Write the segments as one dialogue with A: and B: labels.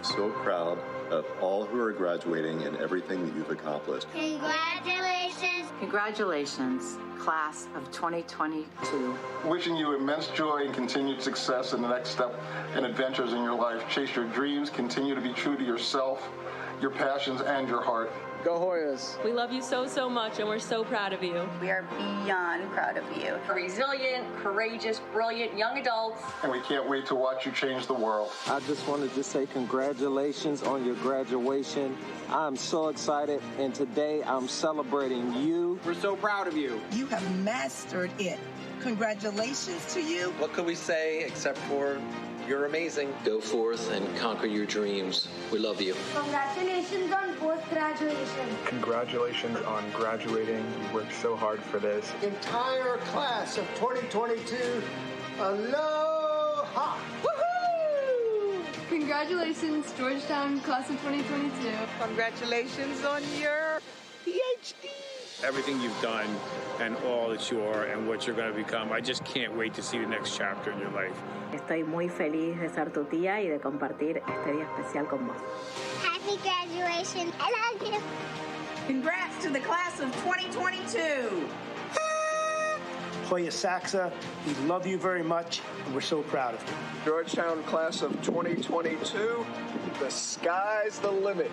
A: so proud of all who are graduating and everything that you've accomplished.
B: Congratulations.
C: Congratulations, class of 2022.
D: Wishing you immense joy and continued success in the next step and adventures in your life. Chase your dreams, continue to be true to yourself, your passions, and your heart.
E: Go Hoyas.
F: We love you so, so much, and we're so proud of you.
G: We are beyond proud of you.
H: Resilient, courageous, brilliant young adults.
D: And we can't wait to watch you change the world.
E: I just wanted to say congratulations on your graduation. I'm so excited, and today I'm celebrating you.
I: We're so proud of you.
J: You have mastered it. Congratulations to you.
I: What could we say except for you're amazing.
K: Go forth and conquer your dreams. We love you.
B: Congratulations on post-graduation.
L: Congratulations on graduating. You worked so hard for this.
M: Entire class of 2022, aloha! Woohoo!
N: Congratulations, Georgetown, class of 2022.
O: Congratulations on your PhD.
P: Everything you've done and all that you are and what you're going to become. I just can't wait to see the next chapter in your life.
C: Estoy muy feliz de ser tu tía y de compartir este día especial con vos.
B: Happy graduation. I love you.
J: Congrats to the class of 2022.
M: Hoya Saxa, we love you very much, and we're so proud of you.
L: Georgetown class of 2022, the sky's the limit.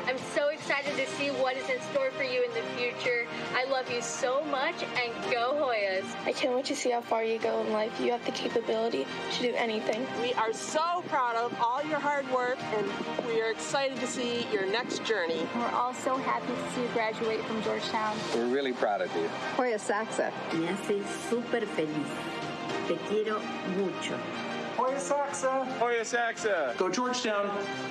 F: I'm so excited to see what is in store for you in the future. I love you so much, and go Hoyas.
N: I can't wait to see how far you go in life. You have the capability to do anything.
O: We are so proud of all your hard work, and we are excited to see your next journey.
N: We're all so happy to see you graduate from Georgetown.
I: We're really proud of you.
J: Hoya Saxa.
C: Me hace súper feliz. Te quiero mucho.
M: Hoya Saxa!
L: Hoya Saxa!
I: Go Georgetown!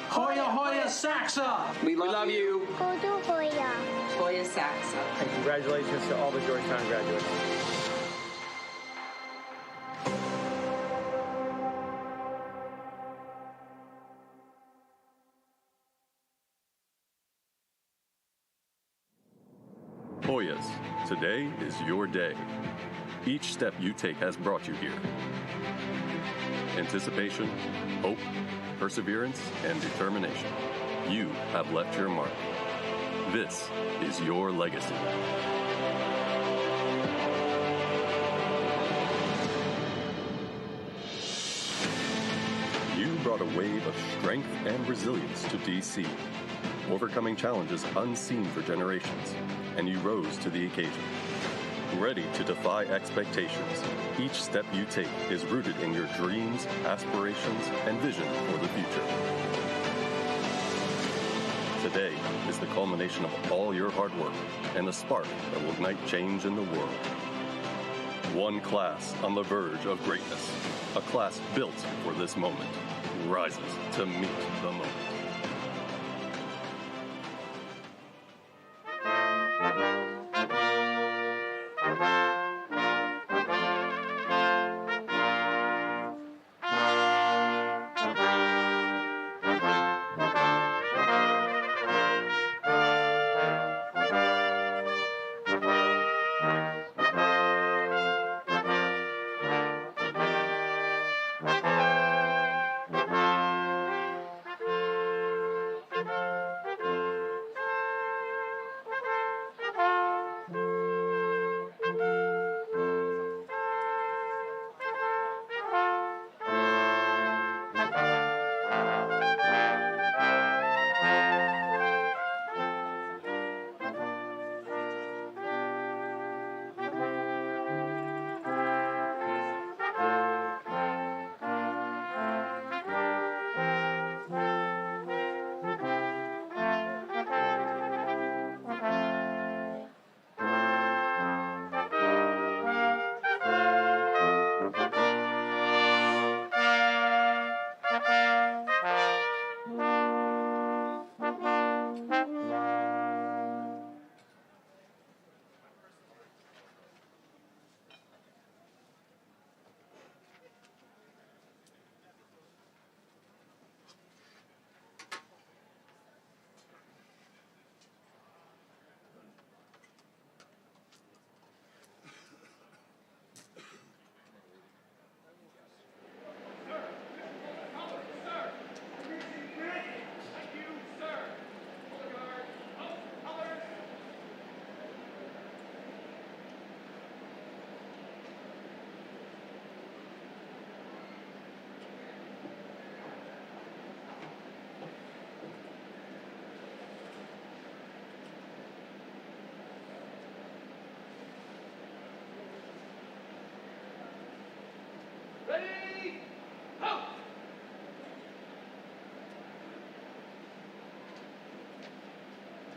M: Hoya, Hoya Saxa!
I: We love you.
B: Go to Hoya.
G: Hoya Saxa.
P: And congratulations to all the Georgetown graduates.
A: Hoyas, today is your day. Each step you take has brought you here. Anticipation, hope, perseverance, and determination. You have left your mark. This is your legacy. You brought a wave of strength and resilience to DC, overcoming challenges unseen for generations, and you rose to the occasion. Ready to defy expectations, each step you take is rooted in your dreams, aspirations, and vision for the future. Today is the culmination of all your hard work and the spark that will ignite change in the world. One class on the verge of greatness, a class built for this moment, rises to meet the moment.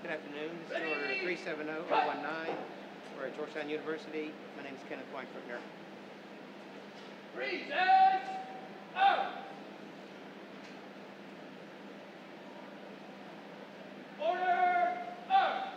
Q: Good afternoon. This is order 370019. We're at Georgetown University. My name is Kenneth Weinberger.
R: Present! Out! Order! Out!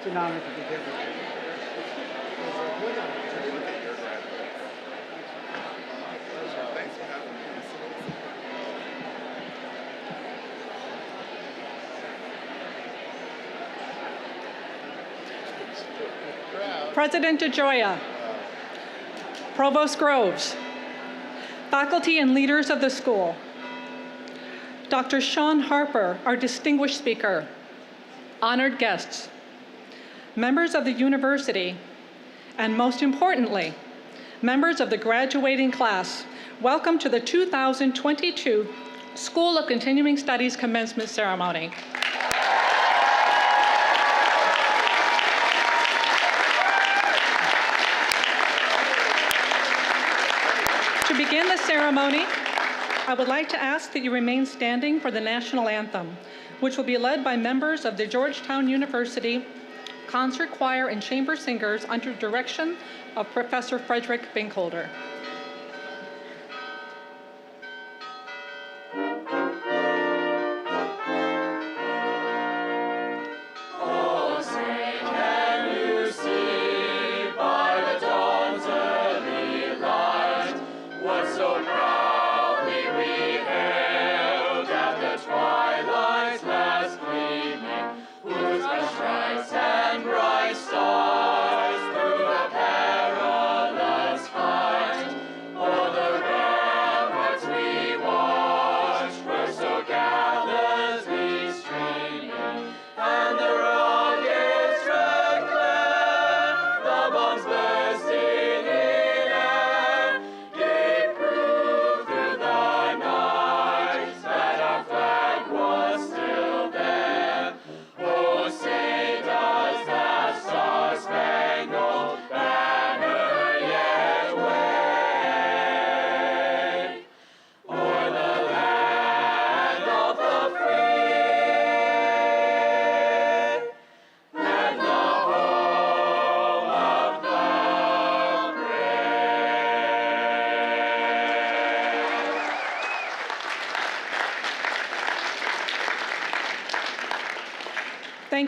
Q: It's an honor to be here with you.
S: President DeGioia, Provost Groves, faculty and leaders of the school, Dr. Sean Harper, our distinguished speaker, honored guests, members of the university, and most importantly, members of the graduating class, welcome to the 2022 School of Continuing Studies Commencement Ceremony. To begin the ceremony, I would like to ask that you remain standing for the national anthem, which will be led by members of the Georgetown University Concert Choir and Chamber Singers under direction of Professor Frederick Binkholder.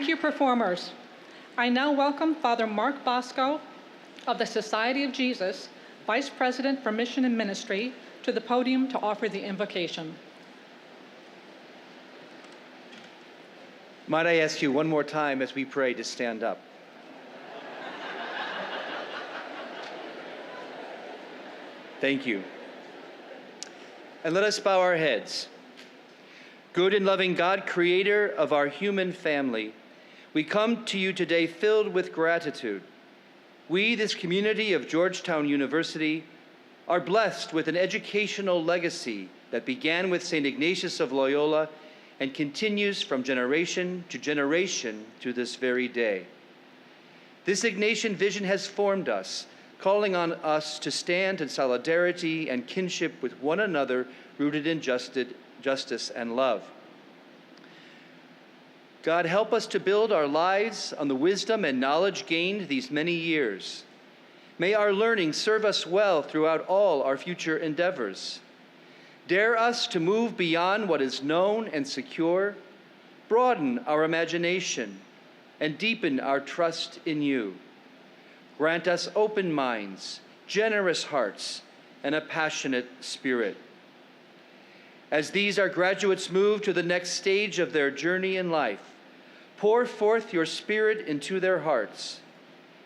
S: Thank you, performers. I now welcome Father Mark Bosco of the Society of Jesus, Vice President for Mission and Ministry, to the podium to offer the invocation.
T: Might I ask you one more time as we pray to stand up? Thank you. And let us bow our heads. Good and loving God, creator of our human family, we come to you today filled with gratitude. We, this community of Georgetown University, are blessed with an educational legacy that began with St. Ignatius of Loyola and continues from generation to this very day. This Ignatian vision has formed us, calling on us to stand in solidarity and kinship with one another, rooted in justice and love. God, help us to build our lives on the wisdom and knowledge gained these many years. May our learning serve us well throughout all our future endeavors. Dare us to move beyond what is known and secure, broaden our imagination, and deepen our trust in you. Grant us open minds, generous hearts, and a passionate spirit. As these our graduates move to the next stage of their journey in life, pour forth your Spirit into their hearts.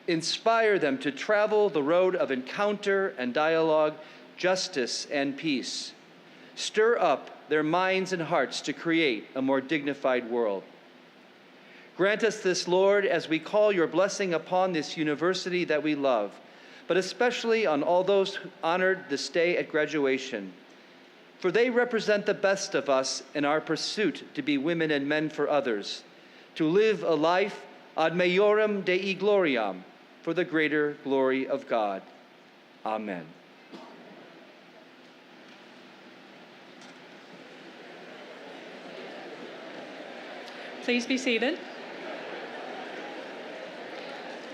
T: Inspire them to travel the road of encounter and dialogue, justice and peace. Stir up their minds and hearts to create a more dignified world. Grant us this, Lord, as we call your blessing upon this university that we love, but especially on all those who honored this day at graduation. For they represent the best of us in our pursuit to be women and men for others, to live a life ad maiorem Dei gloriam, for the greater glory of God. Amen.
S: Please be seated.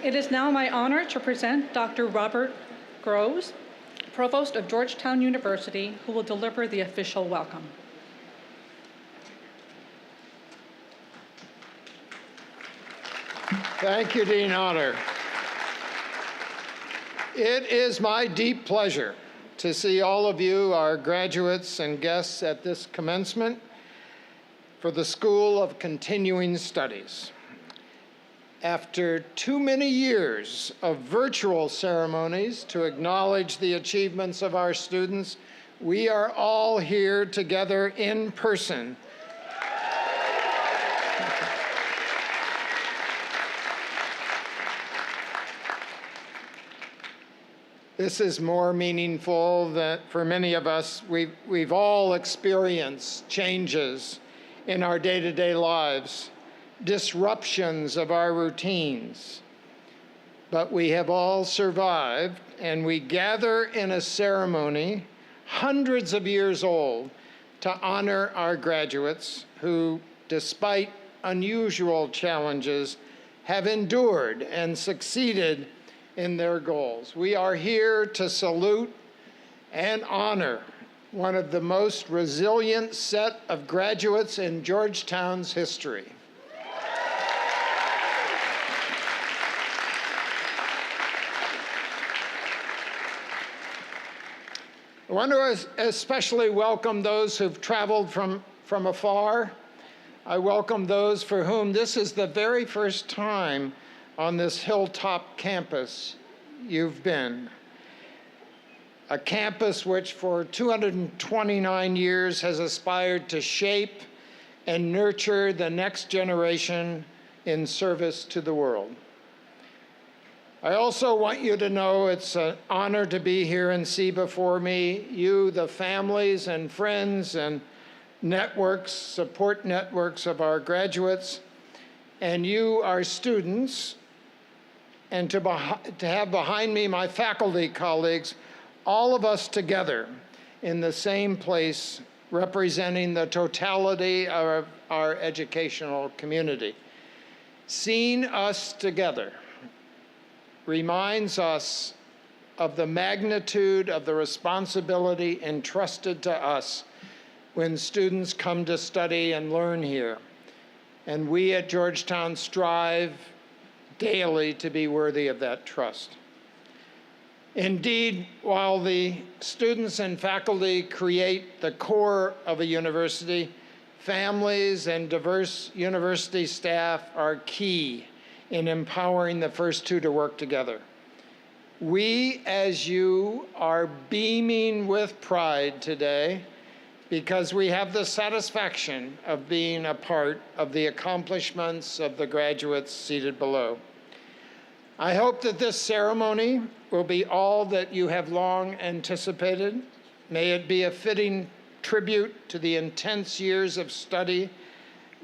S: It is now my honor to present Dr. Robert Groves, Provost of Georgetown University, who will deliver the official welcome.
U: Thank you, Dean Honor. It is my deep pleasure to see all of you, our graduates and guests at this commencement for the School of Continuing Studies. After too many years of virtual ceremonies to acknowledge the achievements of our students, we are all here together in person. This is more meaningful than for many of us. We've all experienced changes in our day-to-day lives, disruptions of our routines. But we have all survived, and we gather in a ceremony hundreds of years old to honor our graduates who, despite unusual challenges, have endured and succeeded in their goals. We are here to salute and honor one of the most resilient set of graduates in Georgetown's history. I want to especially welcome those who've traveled from afar. I welcome those for whom this is the very first time on this hilltop campus you've been. A campus which for 229 years has aspired to shape and nurture the next generation in service to the world. I also want you to know it's an honor to be here and see before me you, the families and friends and networks, support networks of our graduates, and you, our students, and to have behind me my faculty colleagues, all of us together in the same place, representing the totality of our educational community. Seeing us together reminds us of the magnitude of the responsibility entrusted to us when students come to study and learn here. And we at Georgetown strive daily to be worthy of that trust. Indeed, while the students and faculty create the core of a university, families and diverse university staff are key in empowering the first two to work together. We, as you, are beaming with pride today because we have the satisfaction of being a part of the accomplishments of the graduates seated below. I hope that this ceremony will be all that you have long anticipated. May it be a fitting tribute to the intense years of study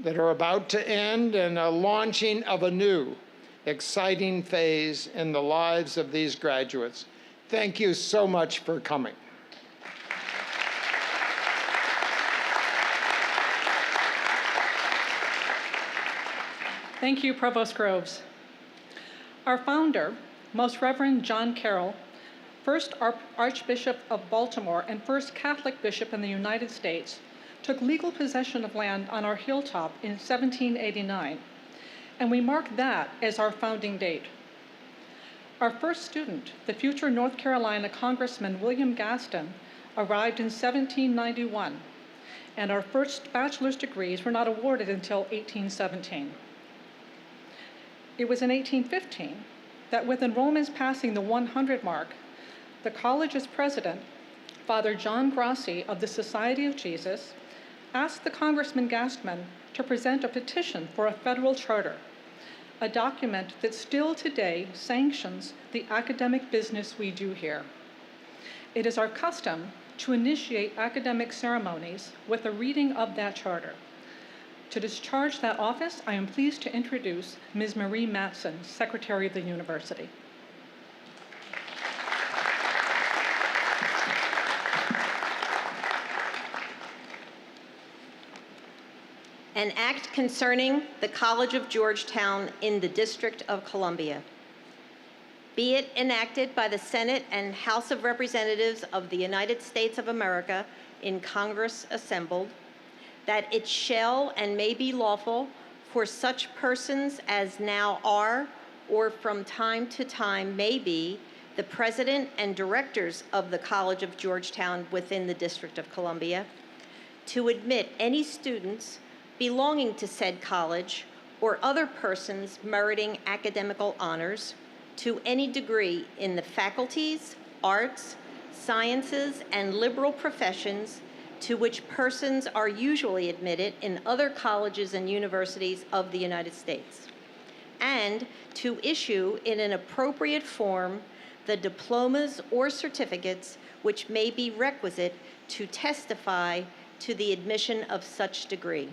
U: that are about to end and a launching of a new, exciting phase in the lives of these graduates. Thank you so much for coming.
S: Thank you, Provost Groves. Our founder, Most Reverend John Carroll, first Archbishop of Baltimore and first Catholic bishop in the United States, took legal possession of land on our hilltop in 1789, and we mark that as our founding date. Our first student, the future North Carolina Congressman William Gaston, arrived in 1791, and our first bachelor's degrees were not awarded until 1817. It was in 1815 that with enrollments passing the 100 mark, the college's president, Father John Grassi of the Society of Jesus, asked the Congressman Gaston to present a petition for a federal charter, a document that still today sanctions the academic business we do here. It is our custom to initiate academic ceremonies with a reading of that charter. To discharge that office, I am pleased to introduce Ms. Marie Matson, Secretary of the University.
V: An act concerning the College of Georgetown in the District of Columbia. Be it enacted by the Senate and House of Representatives of the United States of America in Congress assembled, that it shall and may be lawful for such persons as now are or from time to time may be the president and directors of the College of Georgetown within the District of Columbia, to admit any students belonging to said college or other persons meriting academical honors to any degree in the faculties, arts, sciences, and liberal professions to which persons are usually admitted in other colleges and universities of the United States, and to issue in an appropriate form the diplomas or certificates which may be requisite to testify to the admission of such degree.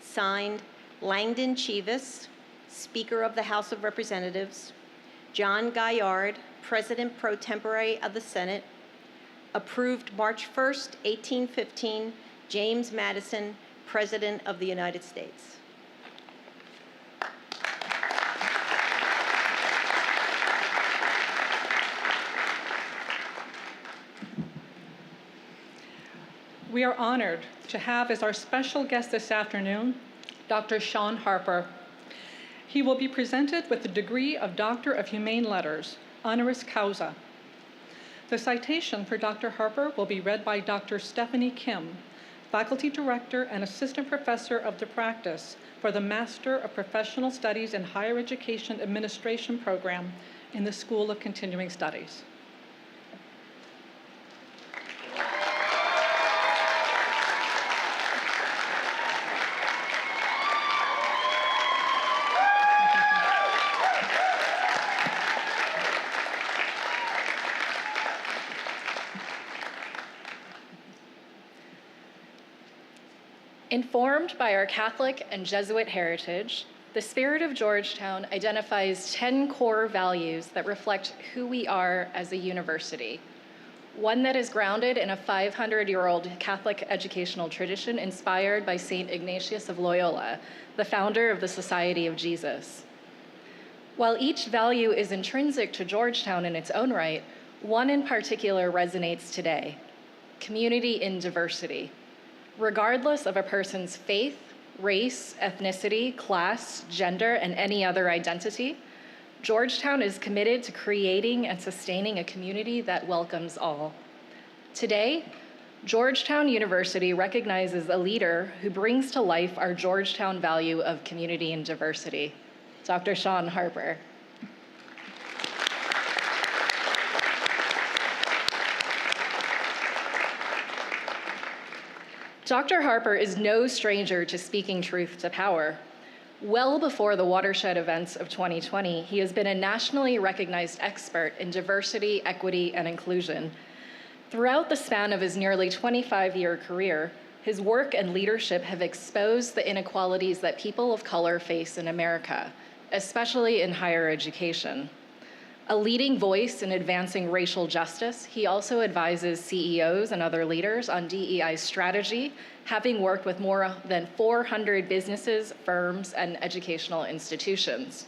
V: Signed, Langdon Chivas, Speaker of the House of Representatives, John Gaillard, President pro tempore of the Senate. Approved March 1st, 1815, James Madison, President of the United States.
S: We are honored to have as our special guest this afternoon, Dr. Sean Harper. He will be presented with the degree of Doctor of Humane Letters, honoris causa. The citation for Dr. Harper will be read by Dr. Stephanie Kim, Faculty Director and Assistant Professor of the Practice for the Master of Professional Studies in Higher Education Administration program in the School of Continuing Studies.
D: Informed by our Catholic and Jesuit heritage, the Spirit of Georgetown identifies 10 core values that reflect who we are as a university. One that is grounded in a 500-year-old Catholic educational tradition inspired by St. Ignatius of Loyola, the founder of the Society of Jesus. While each value is intrinsic to Georgetown in its own right, one in particular resonates today: community in diversity. Regardless of a person's faith, race, ethnicity, class, gender, and any other identity, Georgetown is committed to creating and sustaining a community that welcomes all. Today, Georgetown University recognizes a leader who brings to life our Georgetown value of community and diversity, Dr. Sean Harper. Dr. Harper is no stranger to speaking truth to power. Well before the watershed events of 2020, he has been a nationally recognized expert in diversity, equity, and inclusion. Throughout the span of his nearly 25-year career, his work and leadership have exposed the inequalities that people of color face in America, especially in higher education. A leading voice in advancing racial justice, he also advises CEOs and other leaders on DEI strategy, having worked with more than 400 businesses, firms, and educational institutions.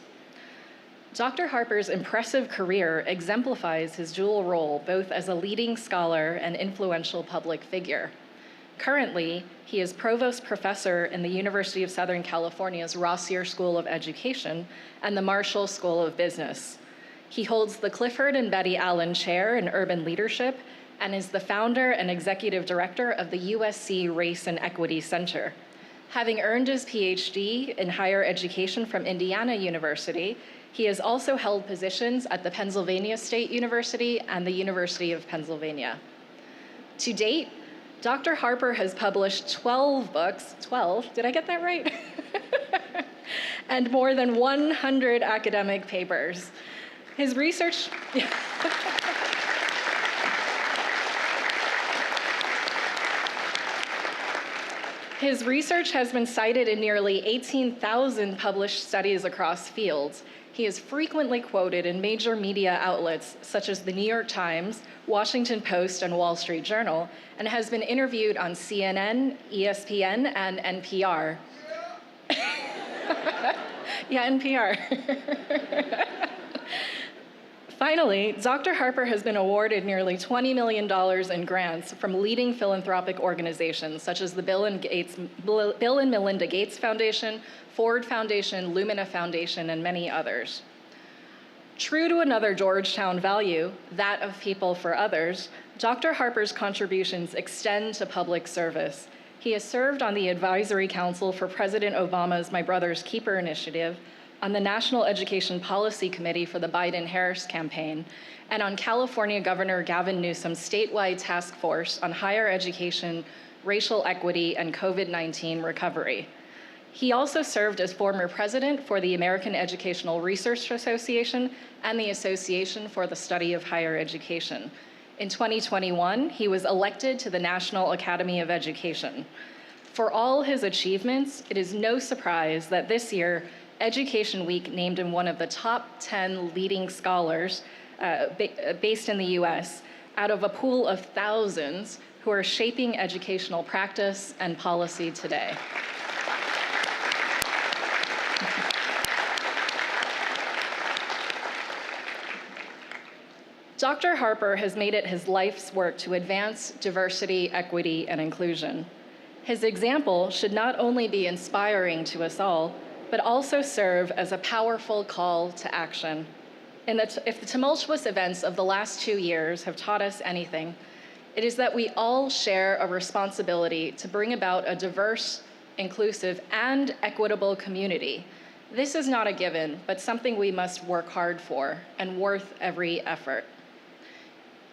D: Dr. Harper's impressive career exemplifies his dual role both as a leading scholar and influential public figure. Currently, he is Provost Professor in the University of Southern California's Rossier School of Education and the Marshall School of Business. He holds the Clifford and Betty Allen Chair in Urban Leadership and is the founder and executive director of the USC Race and Equity Center. Having earned his PhD in higher education from Indiana University, he has also held positions at the Pennsylvania State University and the University of Pennsylvania. To date, Dr. Harper has published 12 books, 12, did I get that right? And more than 100 academic papers. His research, His research has been cited in nearly 18,000 published studies across fields. He is frequently quoted in major media outlets such as the New York Times, Washington Post, and Wall Street Journal, and has been interviewed on CNN, ESPN, and NPR. Yeah, NPR. Finally, Dr. Harper has been awarded nearly $20 million in grants from leading philanthropic organizations such as the Bill and Melinda Gates Foundation, Ford Foundation, Lumina Foundation, and many others. True to another Georgetown value, that of people for others, Dr. Harper's contributions extend to public service. He has served on the Advisory Council for President Obama's My Brother's Keeper initiative, on the National Education Policy Committee for the Biden-Harris campaign, and on California Governor Gavin Newsom's statewide task force on higher education, racial equity, and COVID-19 recovery. He also served as former president for the American Educational Research Association and the Association for the Study of Higher Education. In 2021, he was elected to the National Academy of Education. For all his achievements, it is no surprise that this year, Education Week named him one of the top 10 leading scholars based in the US out of a pool of thousands who are shaping educational practice and policy today. Dr. Harper has made it his life's work to advance diversity, equity, and inclusion. His example should not only be inspiring to us all, but also serve as a powerful call to action. If the tumultuous events of the last 2 years have taught us anything, it is that we all share a responsibility to bring about a diverse, inclusive, and equitable community. This is not a given, but something we must work hard for and worth every effort.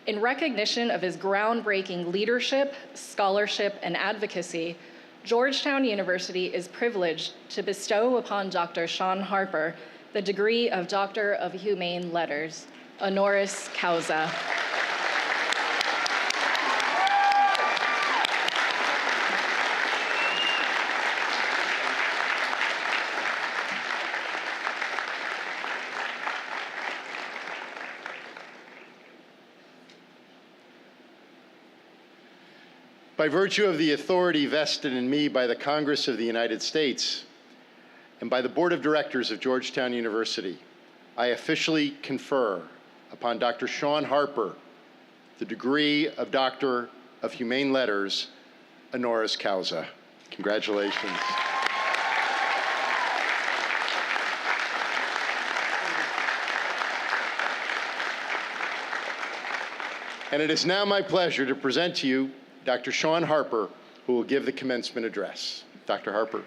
D: In recognition of his groundbreaking leadership, scholarship, and advocacy, Georgetown University is privileged to bestow upon Dr. Sean Harper the degree of Doctor of Humane Letters, honoris causa.
E: By virtue of the authority vested in me by the Congress of the United States and by the Board of Directors of Georgetown University, I officially confer upon Dr. Sean Harper the degree of Doctor of Humane Letters, honoris causa. Congratulations. And it is now my pleasure to present to you Dr. Sean Harper, who will give the commencement address. Dr. Harper.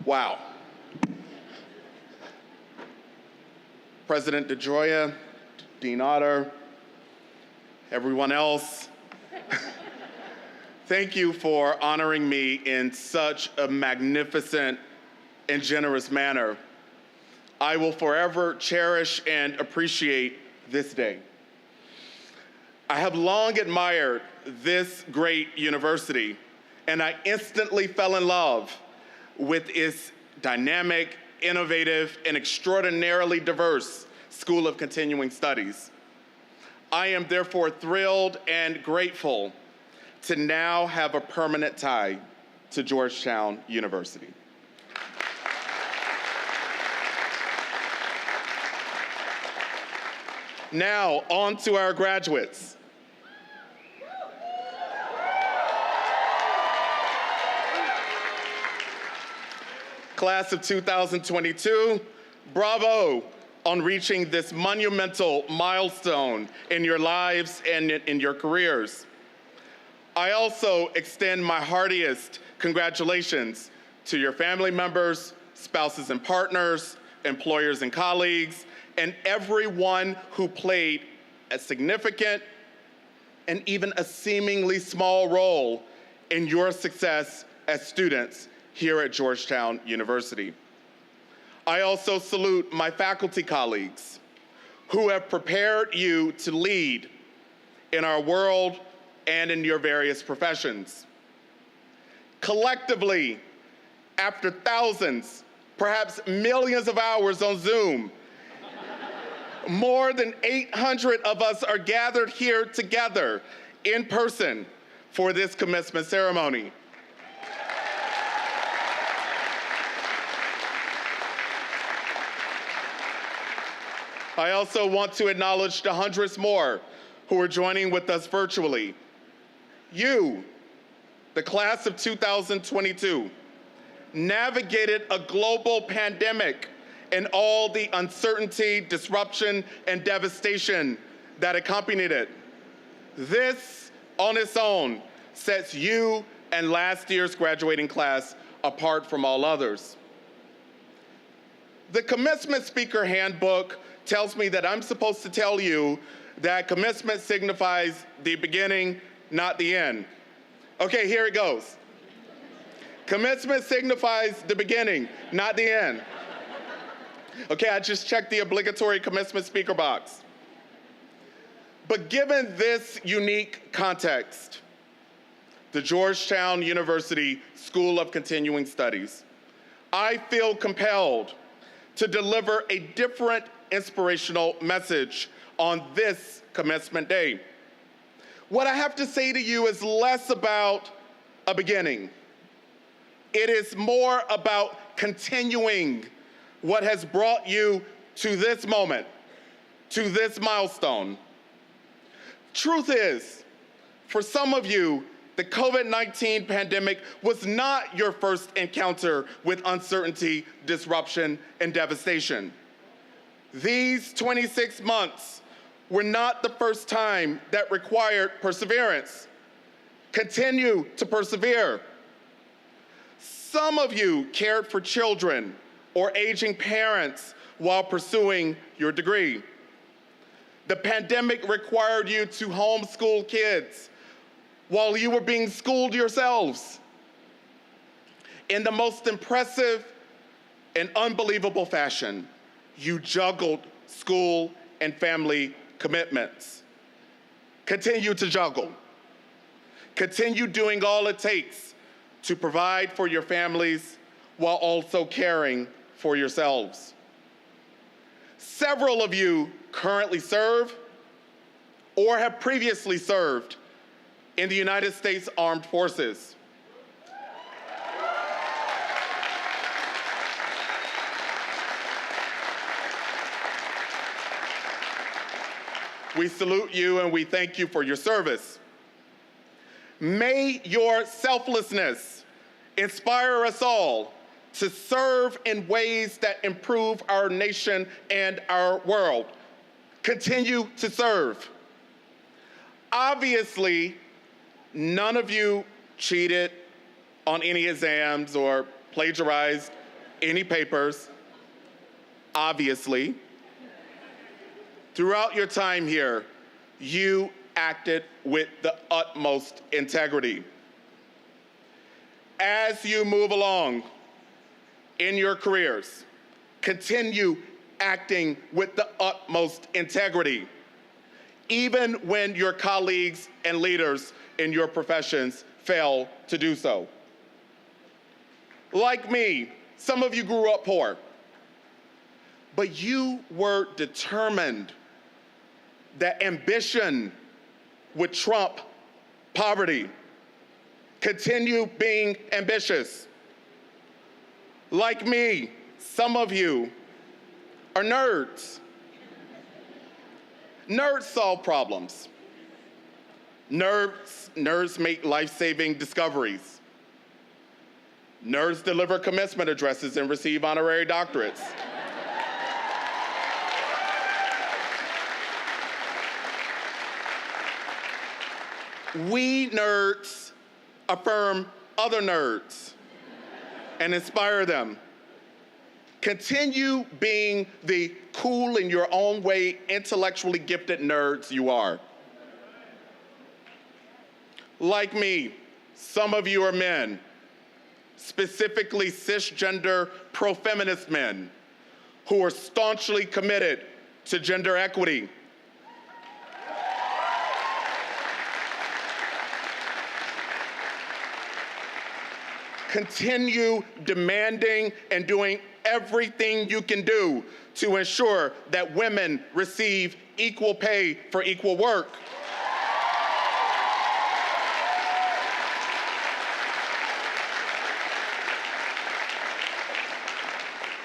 H: Wow. President DeGioia, Dean Otter, everyone else, thank you for honoring me in such a magnificent and generous manner. I will forever cherish and appreciate this day. I have long admired this great university, and I instantly fell in love with its dynamic, innovative, and extraordinarily diverse School of Continuing Studies. I am therefore thrilled and grateful to now have a permanent tie to Georgetown University. Now, on to our graduates. Class of 2022, bravo on reaching this monumental milestone in your lives and in your careers. I also extend my heartiest congratulations to your family members, spouses and partners, employers and colleagues, and everyone who played a significant and even a seemingly small role in your success as students here at Georgetown University. I also salute my faculty colleagues who have prepared you to lead in our world and in your various professions. Collectively, after thousands, perhaps millions of hours on Zoom, More than 800 of us are gathered here together in person for this commencement ceremony. I also want to acknowledge the hundreds more who are joining with us virtually. You, the class of 2022, navigated a global pandemic and all the uncertainty, disruption, and devastation that accompanied it. This, on its own, sets you and last year's graduating class apart from all others. The Commencement Speaker Handbook tells me that I'm supposed to tell you that commencement signifies the beginning, not the end. Okay, here it goes. Commencement signifies the beginning, not the end. Okay, I just checked the obligatory commencement speaker box. But given this unique context, the Georgetown University School of Continuing Studies, I feel compelled to deliver a different inspirational message on this commencement day. What I have to say to you is less about a beginning. It is more about continuing what has brought you to this moment, to this milestone. Truth is, for some of you, the COVID-19 pandemic was not your first encounter with uncertainty, disruption, and devastation. These 26 months were not the first time that required perseverance. Continue to persevere. Some of you cared for children or aging parents while pursuing your degree. The pandemic required you to homeschool kids while you were being schooled yourselves. In the most impressive and unbelievable fashion, you juggled school and family commitments. Continue to juggle. Continue doing all it takes to provide for your families while also caring for yourselves. Several of you currently serve or have previously served in the United States Armed Forces. We salute you and we thank you for your service. May your selflessness inspire us all to serve in ways that improve our nation and our world. Continue to serve. Obviously, none of you cheated on any exams or plagiarized any papers, obviously. Throughout your time here, you acted with the utmost integrity. As you move along in your careers, continue acting with the utmost integrity, even when your colleagues and leaders in your professions fail to do so. Like me, some of you grew up poor, but you were determined that ambition would trump poverty. Continue being ambitious. Like me, some of you are nerds. Nerds solve problems. Nerds make life-saving discoveries. Nerds deliver commencement addresses and receive honorary doctorates. We nerds affirm other nerds and inspire them. Continue being the cool in your own way, intellectually gifted nerds you are. Like me, some of you are men, specifically cisgender pro-feminist men who are staunchly committed to gender equity. Continue demanding and doing everything you can do to ensure that women receive equal pay for equal work.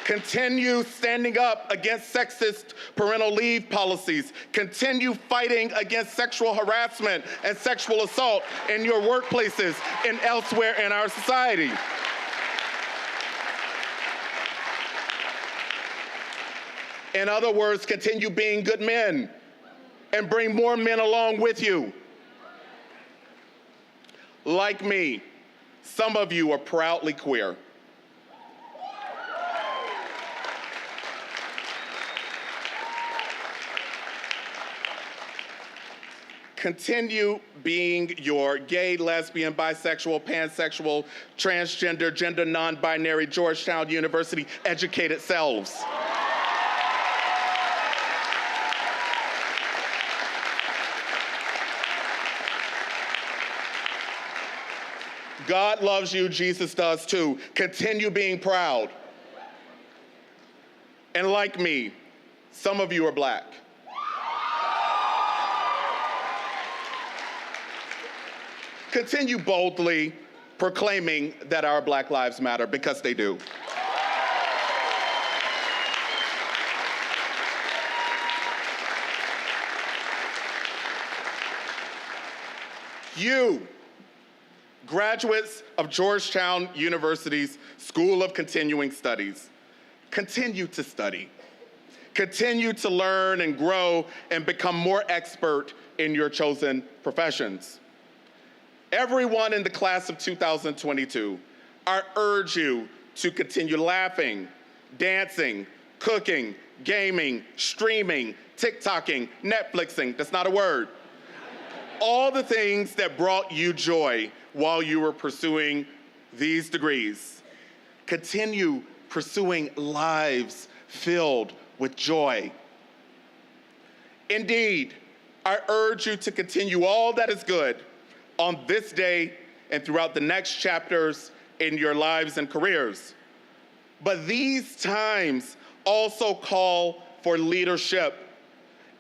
H: Continue standing up against sexist parental leave policies. Continue fighting against sexual harassment and sexual assault in your workplaces and elsewhere in our society. In other words, continue being good men and bring more men along with you. Like me, some of you are proudly queer. Continue being your gay, lesbian, bisexual, pansexual, transgender, gender non-binary Georgetown University educated selves. God loves you, Jesus does too. Continue being proud. And like me, some of you are black. Continue boldly proclaiming that our Black lives matter, because they do. You, graduates of Georgetown University's School of Continuing Studies, continue to study. Continue to learn and grow and become more expert in your chosen professions. Everyone in the class of 2022, I urge you to continue laughing, dancing, cooking, gaming, streaming, TikToking, Netflixing, that's not a word. All the things that brought you joy while you were pursuing these degrees. Continue pursuing lives filled with joy. Indeed, I urge you to continue all that is good on this day and throughout the next chapters in your lives and careers. But these times also call for leadership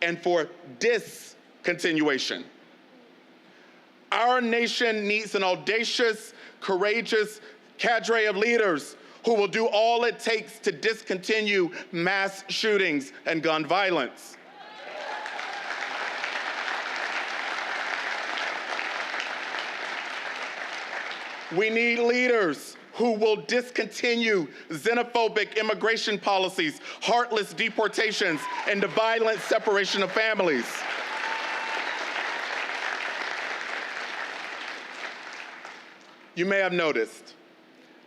H: and for discontinuation. Our nation needs an audacious, courageous cadre of leaders who will do all it takes to discontinue mass shootings and gun violence. We need leaders who will discontinue xenophobic immigration policies, heartless deportations, and the violent separation of families. You may have noticed,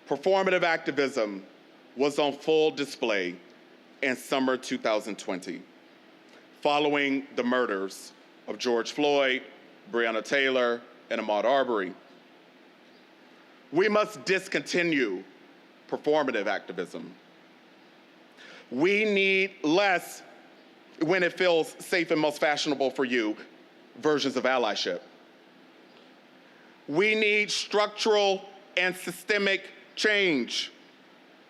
H: performative activism was on full display in summer 2020, following the murders of George Floyd, Breonna Taylor, and Ahmaud Arbery. We must discontinue performative activism. We need less, when it feels safe and most fashionable for you, versions of allyship. We need structural and systemic change.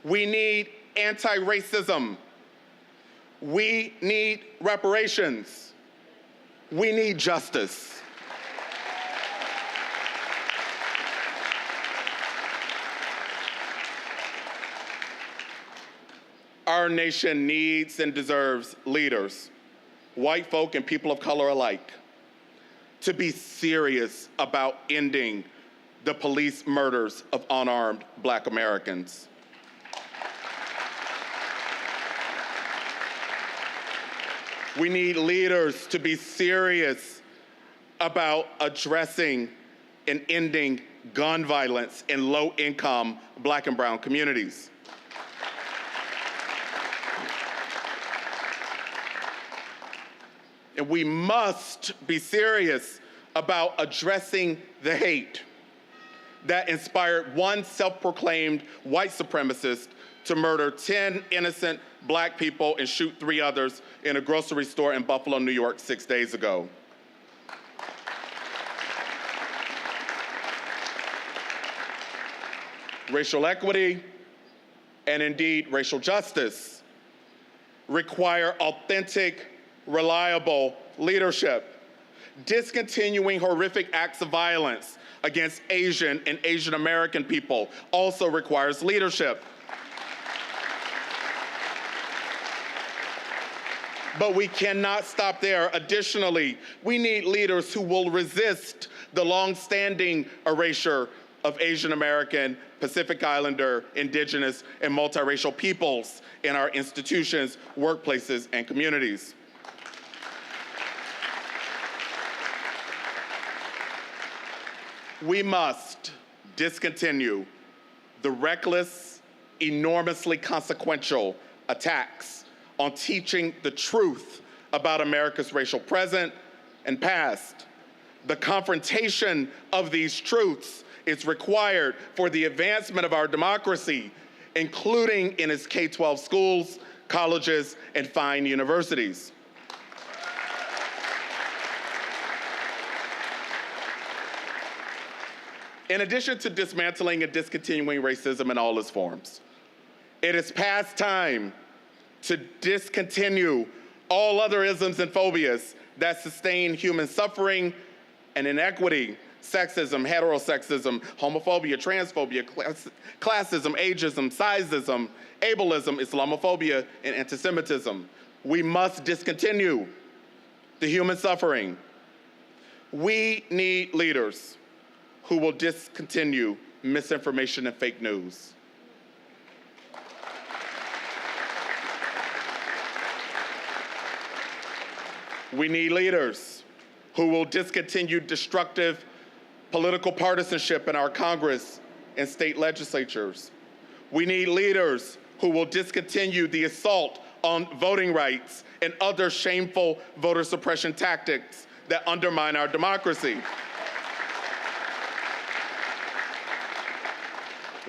H: We need anti-racism. We need reparations. We need justice. Our nation needs and deserves leaders, white folk and people of color alike, to be serious about ending the police murders of unarmed Black Americans. We need leaders to be serious about addressing and ending gun violence in low-income Black and brown communities. And we must be serious about addressing the hate that inspired one self-proclaimed white supremacist to murder 10 innocent Black people and shoot 3 others in a grocery store in Buffalo, New York 6 days ago. Racial equity and indeed racial justice, require authentic, reliable leadership. Discontinuing horrific acts of violence against Asian and Asian American people also requires leadership. But we cannot stop there. Additionally, we need leaders who will resist the long-standing erasure of Asian American, Pacific Islander, Indigenous, and multiracial peoples in our institutions, workplaces, and communities. We must discontinue the reckless, enormously consequential attacks on teaching the truth about America's racial present and past. The confrontation of these truths is required for the advancement of our democracy, including in its K-12 schools, colleges, and fine universities. In addition to dismantling and discontinuing racism in all its forms, it is past time to discontinue all other isms and phobias that sustain human suffering and inequity: sexism, heterosexism, homophobia, transphobia, classism, ageism, sizeism, ableism, Islamophobia, and anti-Semitism. We must discontinue the human suffering. We need leaders who will discontinue misinformation and fake news. We need leaders who will discontinue destructive political partisanship in our Congress and state legislatures. We need leaders who will discontinue the assault on voting rights and other shameful voter suppression tactics that undermine our democracy.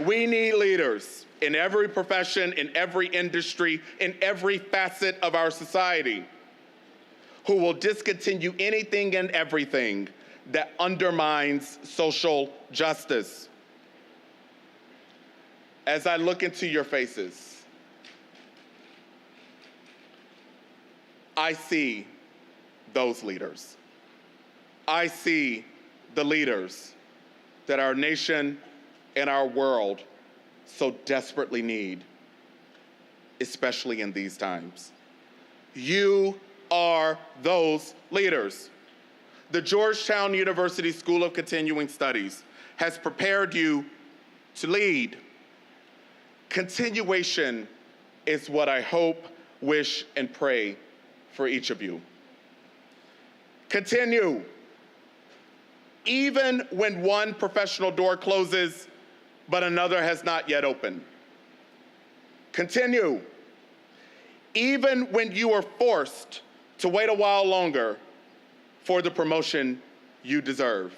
H: We need leaders in every profession, in every industry, in every facet of our society who will discontinue anything and everything that undermines social justice. As I look into your faces, I see those leaders. I see the leaders that our nation and our world so desperately need, especially in these times. You are those leaders. The Georgetown University School of Continuing Studies has prepared you to lead. Continuation is what I hope, wish, and pray for each of you. Continue. Even when one professional door closes, but another has not yet opened. Continue. Even when you are forced to wait a while longer for the promotion you deserve.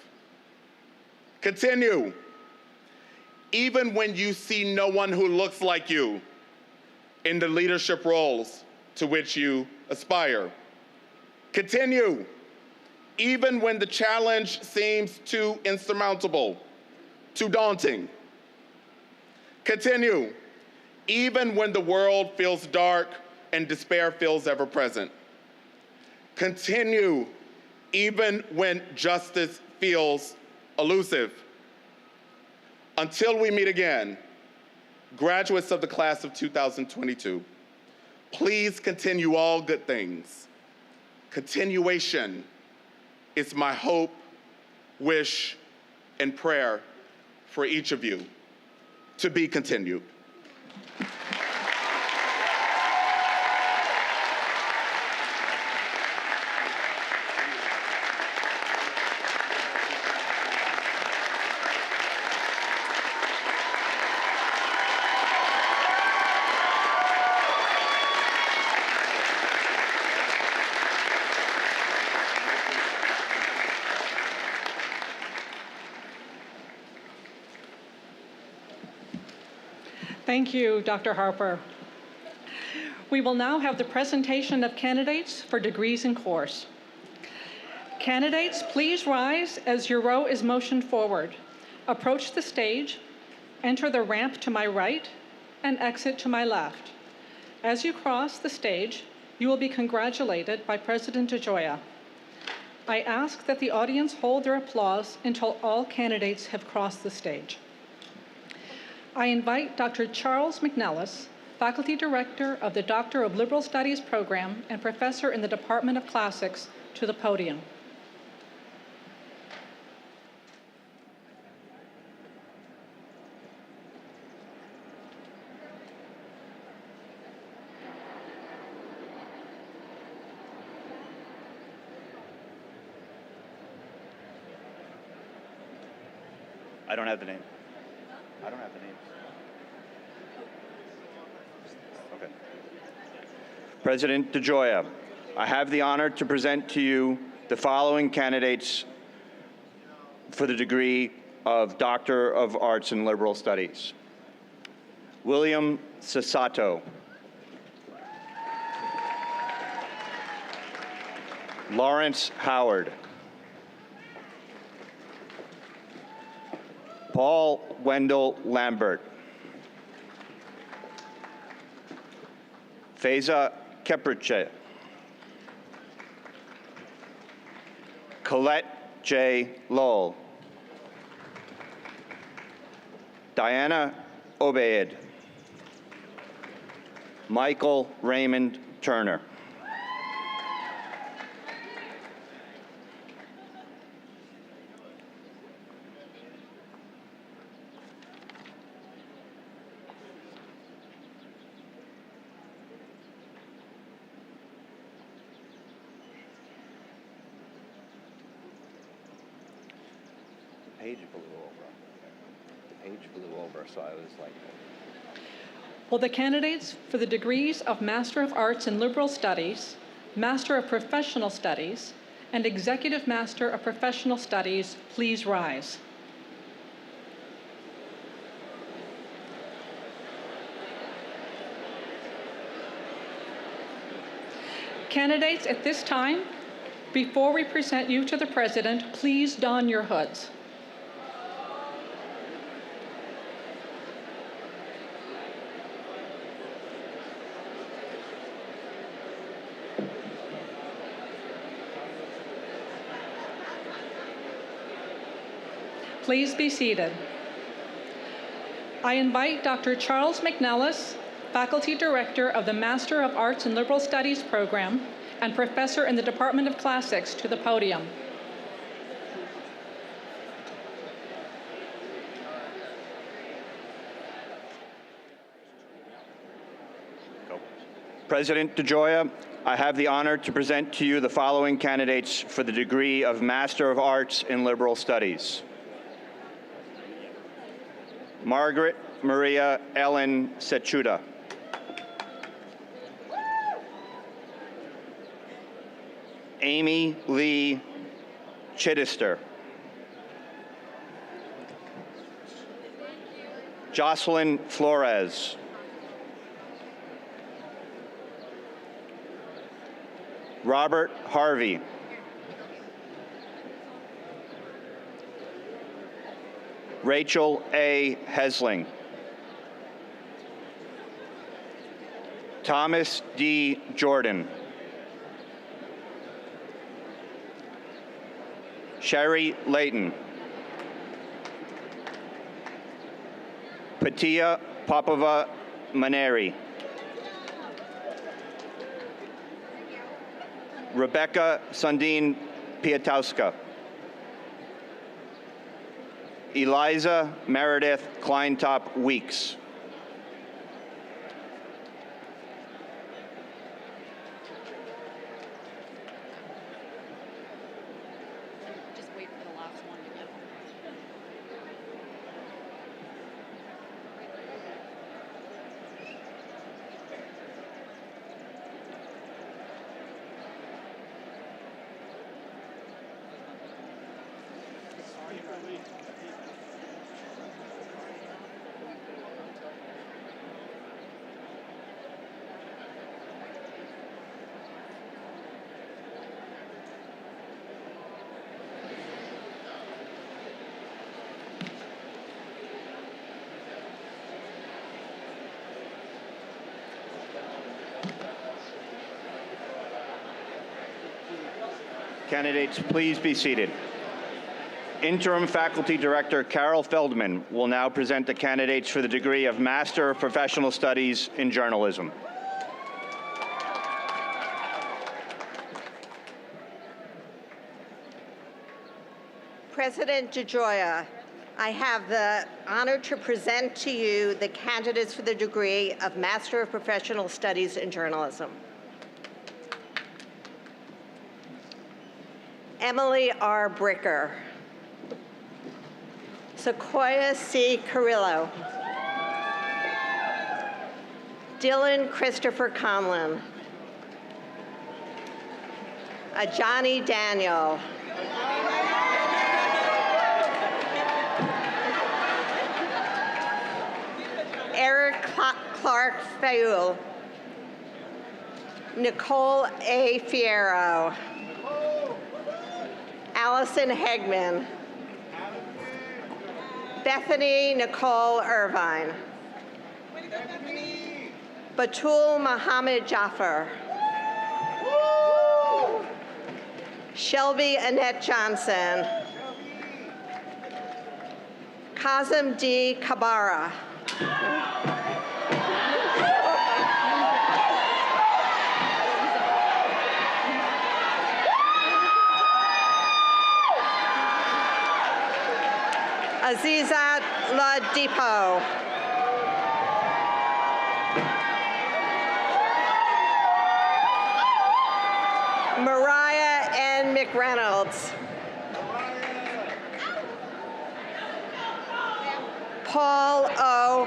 H: Continue. Even when you see no one who looks like you in the leadership roles to which you aspire. Continue. Even when the challenge seems too insurmountable, too daunting. Continue. Even when the world feels dark and despair feels ever present. Continue. Even when justice feels elusive. Until we meet again, graduates of the class of 2022, please continue all good things. Continuation is my hope, wish, and prayer for each of you. To be continued.
S: Thank you, Dr. Harper. We will now have the presentation of candidates for degrees in course. Candidates, please rise as your row is motioned forward. Approach the stage, enter the ramp to my right, and exit to my left. As you cross the stage, you will be congratulated by President DeGioia. I ask that the audience hold their applause until all candidates have crossed the stage. I invite Dr. Charles McNellis, Faculty Director of the Doctor of Liberal Studies program and Professor in the Department of Classics, to the podium.
F: I don't have the name. I don't have the names. Okay. President DeGioia, I have the honor to present to you the following candidates for the degree of Doctor of Arts in Liberal Studies. William Sasato. Lawrence Howard. Paul Wendell Lambert. Faiza Kepriche. Colette J. Lowell. Diana Obeid. Michael Raymond Turner.
I: Page blew over. The page blew over, so I was like...
S: Will the candidates for the degrees of Master of Arts in Liberal Studies, Master of Professional Studies, and Executive Master of Professional Studies please rise? Candidates, at this time, before we present you to the President, please don your hoods. Please be seated. I invite Dr. Charles McNellis, Faculty Director of the Master of Arts in Liberal Studies program and Professor in the Department of Classics, to the podium.
F: President DeGioia, I have the honor to present to you the following candidates for the degree of Master of Arts in Liberal Studies. Margaret Maria Ellen Sechuda. Amy Lee Chittister. Jocelyn Flores. Robert Harvey. Rachel A. Hesling. Thomas D. Jordan. Sherry Layton. Patia Popova Maneri. Rebecca Sundin Piatowska. Eliza Meredith Kleintop Weeks.
K: Just wait for the last one to get home.
F: Candidates, please be seated. Interim Faculty Director Carol Feldman will now present the candidates for the degree of Master of Professional Studies in Journalism.
V: President DeGioia, I have the honor to present to you the candidates for the degree of Master of Professional Studies in Journalism. Emily R. Bricker. Sequoia C. Carrillo. Dylan Christopher Conlon. Ajani Daniel. Eric Clark Fayul. Nicole A. Fierro. Allison Hegman. Bethany Nicole Irvine. Batul Muhammad Jaffer. Shelby Annette Johnson. Kazim D. Kabara. Azizat Ladipo. Mariah N. McReynolds. Paul O.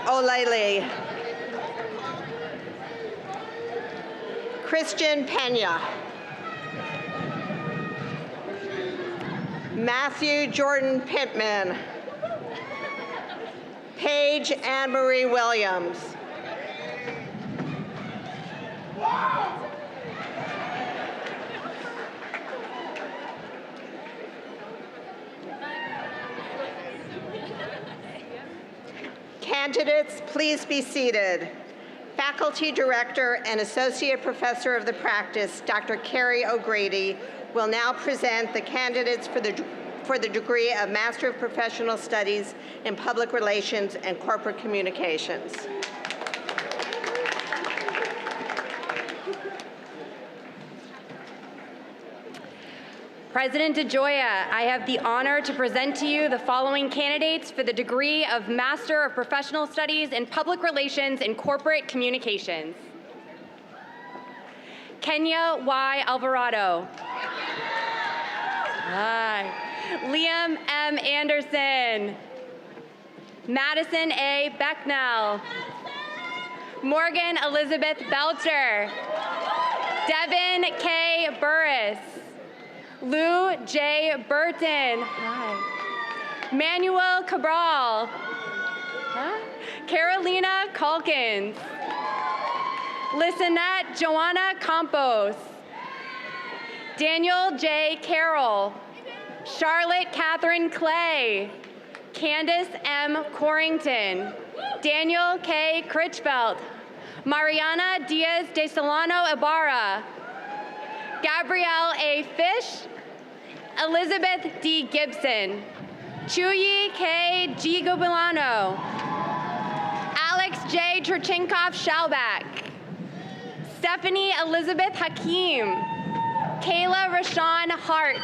V: O'Leary. Christian Pena. Matthew Jordan Pittman. Paige Anne-Marie Williams. Candidates, please be seated. Faculty Director and Associate Professor of the Practice, Dr. Carrie O'Grady, will now present the candidates for the degree of Master of Professional Studies in Public Relations and Corporate Communications.
N: President DeGioia, I have the honor to present to you the following candidates for the degree of Master of Professional Studies in Public Relations and Corporate Communications. Kenya Y. Alvarado. Hi. Liam M. Anderson. Madison A. Becknell. Morgan Elizabeth Belcher. Devin K. Burris. Lou J. Burton. Hi. Manuel Cabral. Huh? Carolina Calkins. Lisanette Joanna Campos. Daniel J. Carroll. Charlotte Catherine Clay. Candace M. Corrington. Daniel K. Critchbelt. Mariana Diaz de Solano Ibarra. Gabrielle A. Fish. Elizabeth D. Gibson. Chuyi K. Gigobilano. Alex J. Turchinkov Shalbach. Stephanie Elizabeth Hakeem. Kayla Rashawn Hart.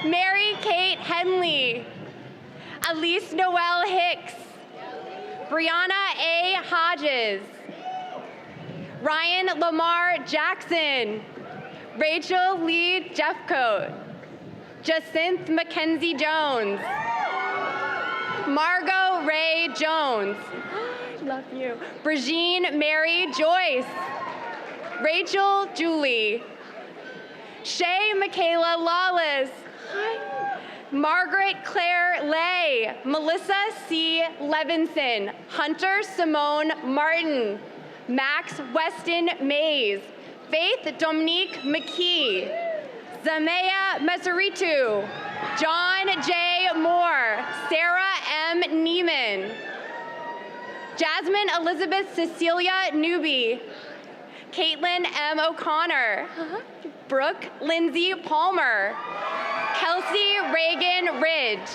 N: Mary Kate Henley. Elise Noel Hicks. Brianna A. Hodges. Ryan Lamar Jackson. Rachel Lee Jeffcoat. Jacinth Mackenzie Jones. Margot Ray Jones. I love you. Brigine Mary Joyce. Rachel Julie. Shay Michaela Lawless. Hi. Margaret Claire Lay. Melissa C. Levinson. Hunter Simone Martin. Max Weston Mays. Faith Dominique McKee. Zamea Mesaritu. John J. Moore. Sarah M. Neiman. Jasmine Elizabeth Cecilia Newby. Caitlin M. O'Connor, Brooke Lindsay Palmer, Kelsey Reagan Ridge,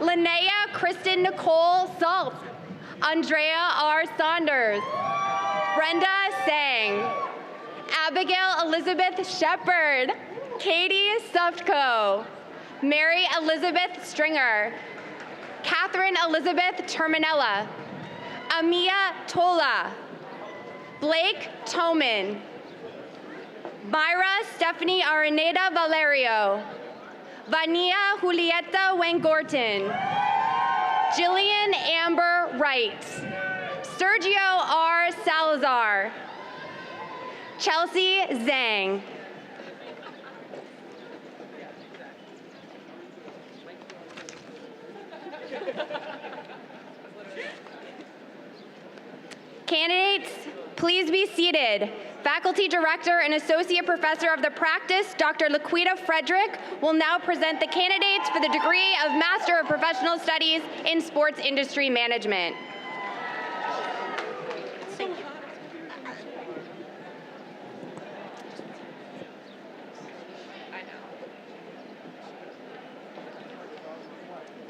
N: Linnea Kristen Nicole Salt, Andrea R. Saunders, Brenda Sang, Abigail Elizabeth Shepard, Katie Suftko, Mary Elizabeth Stringer, Catherine Elizabeth Terminella, Amia Tola, Blake Toman, Myra Stephanie Araneda Valerio, Vania Julieta Wangorton, Jillian Amber Wright, Sergio R. Salazar, Chelsea Zhang. Candidates, please be seated. Faculty Director and Associate Professor of the Practice, Dr. Laquita Frederick, will now present the candidates for the degree of Master of Professional Studies in Sports Industry Management.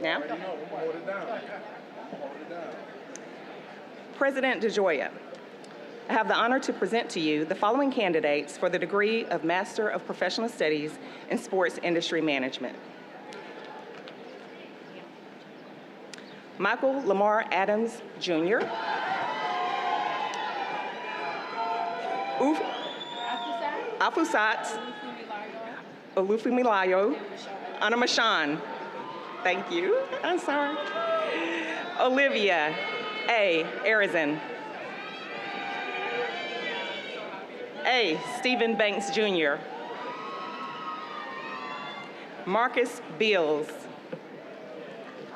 J: Now? President DeGioia, I have the honor to present to you the following candidates for the degree of Master of Professional Studies in Sports Industry Management. Michael Lamar Adams, Jr. Afusat Olufumilayo Anamashan. Thank you. I'm sorry. Olivia A. Arizin. A. Stephen Banks, Jr. Marcus Beals.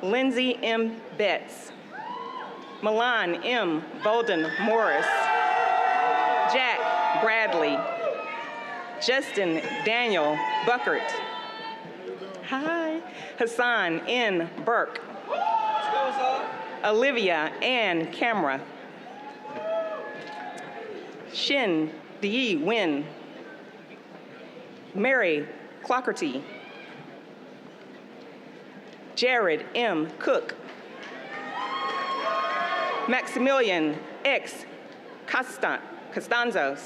J: Lindsay M. Betts. Milan M. Bolden Morris. Jack Bradley. Justin Daniel Buckert. Hi. Hassan N. Burke. Olivia Ann Camera. Shin Dee Win. Mary Clockerty. Jared M. Cook. Maximilian X. Costanzo,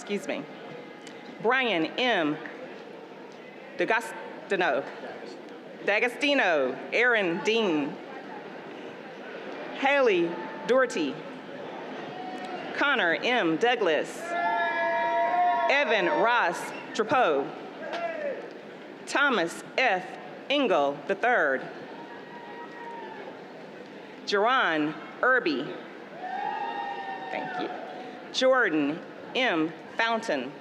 J: Brian M. D'Agostino, Aaron Dean. Haley Doherty. Connor M. Douglas. Evan Ross Trapeau. Thomas F. Engel III. Jerron Irby. Thank you. Jordan M. Fountain.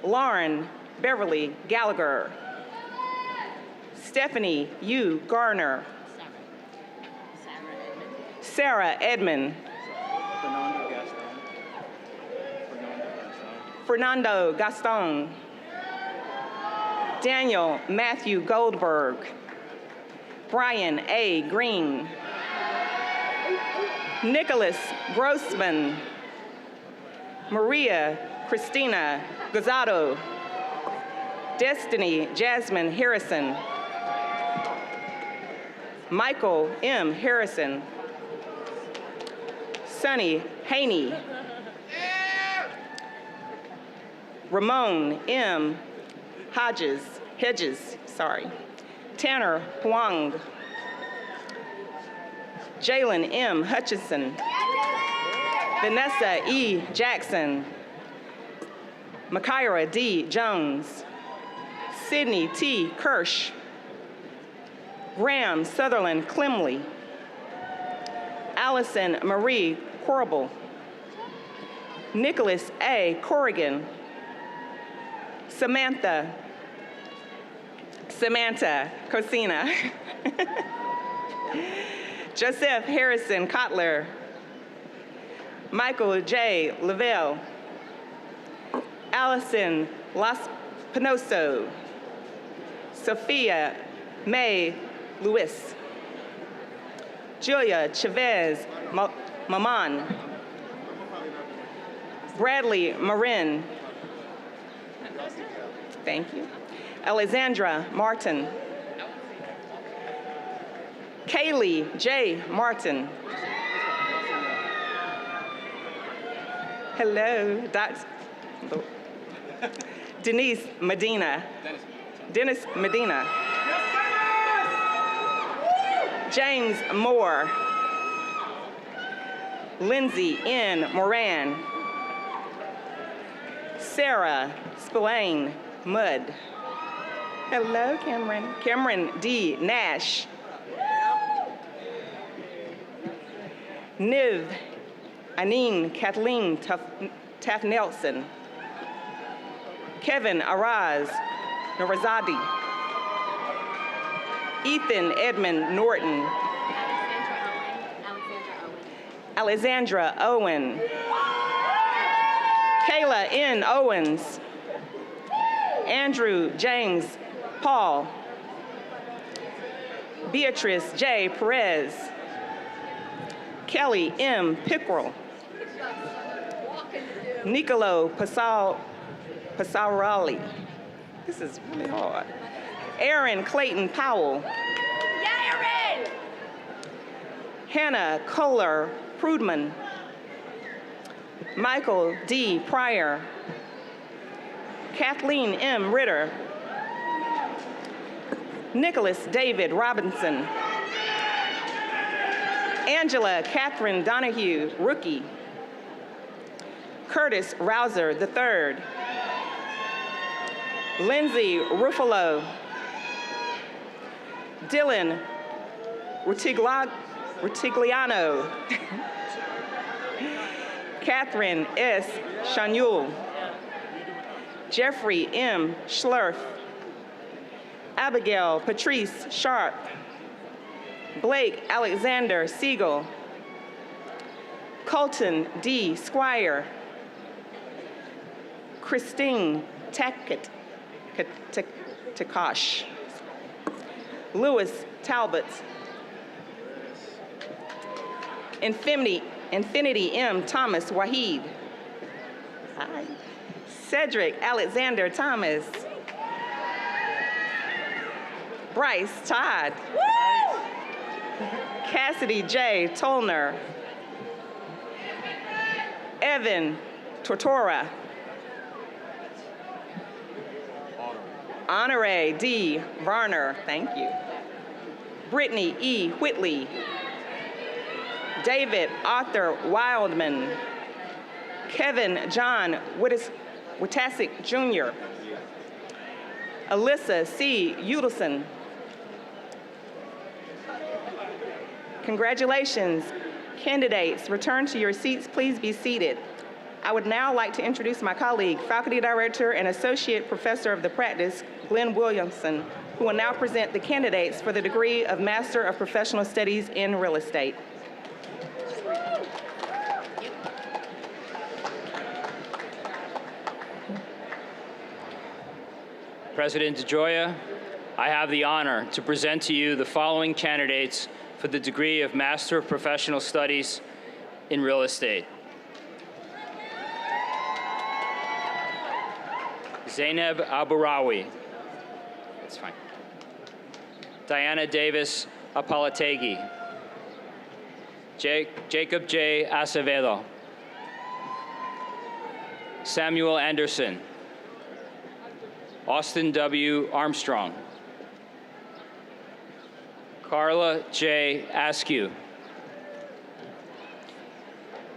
J: Lauren Beverly Gallagher. Stephanie U. Garner. Sarah Edmond. Fernando Gaston. Daniel Matthew Goldberg. Brian A. Green. Nicholas Grossman. Maria Christina Gozado. Destiny Jasmine Harrison. Michael M. Harrison. Sonny Haney. Ramon M. Hedges, Tanner Huang. Jalen M. Hutchinson. Vanessa E. Jackson. Makira D. Jones. Sydney T. Kirsch. Graham Sutherland Clemley. Allison Marie Corbel. Nicholas A. Corrigan. Samantha Cosina. Joseph Harrison Kotler. Michael J. Lavelle. Allison Las Pinoso. Sophia May Lewis. Julia Chavez Maman. Bradley Marin. Thank you. Alexandra Martin. Kaylee J. Martin. Hello, Denise Medina. Dennis Medina. James Moore. Lindsay N. Moran. Sarah Spillane Mudd. Hello, Cameron. Cameron D. Nash. Niv Anine Kathleen Taff Nelson. Kevin Araz Norazadi. Ethan Edmund Norton. Alexandra Owen. Kayla N. Owens. Andrew James Paul. Beatrice J. Perez. Kelly M. Pickrell. Nicolo Pasarali. This is really hard. Aaron Clayton Powell. Aaron! Hannah Kohler Prudman. Michael D. Pryor. Kathleen M. Ritter. Nicholas David Robinson. Angela Catherine Donahue, rookie. Curtis Rouser III. Lindsay Ruffalo. Dylan Rutigliano. Catherine S. Shanyul. Jeffrey M. Schlurf. Abigail Patrice Sharp. Blake Alexander Siegel. Colton D. Squire. Christine Takash. Lewis Talbot. Infinity M. Thomas Wahid. Hi. Cedric Alexander Thomas. Bryce Todd. Woo! Cassidy J. Tolner. Evan Tortora. Honorary D. Varner, thank you. Brittany E. Whitley. David Arthur Wildman. Kevin John Witasik Jr. Alyssa C. Udelson. Congratulations, candidates. Return to your seats, please be seated. I would now like to introduce my colleague, Faculty Director and Associate Professor of the Practice, Glenn Williamson, who will now present the candidates for the degree of Master of Professional Studies in Real Estate.
C: President DeGioia, I have the honor to present to you the following candidates for the degree of Master of Professional Studies in Real Estate. Zainab Aburawi. That's fine. Diana Davis Apalategi. Jacob J. Acevedo. Samuel Anderson. Austin W. Armstrong. Carla J. Askew.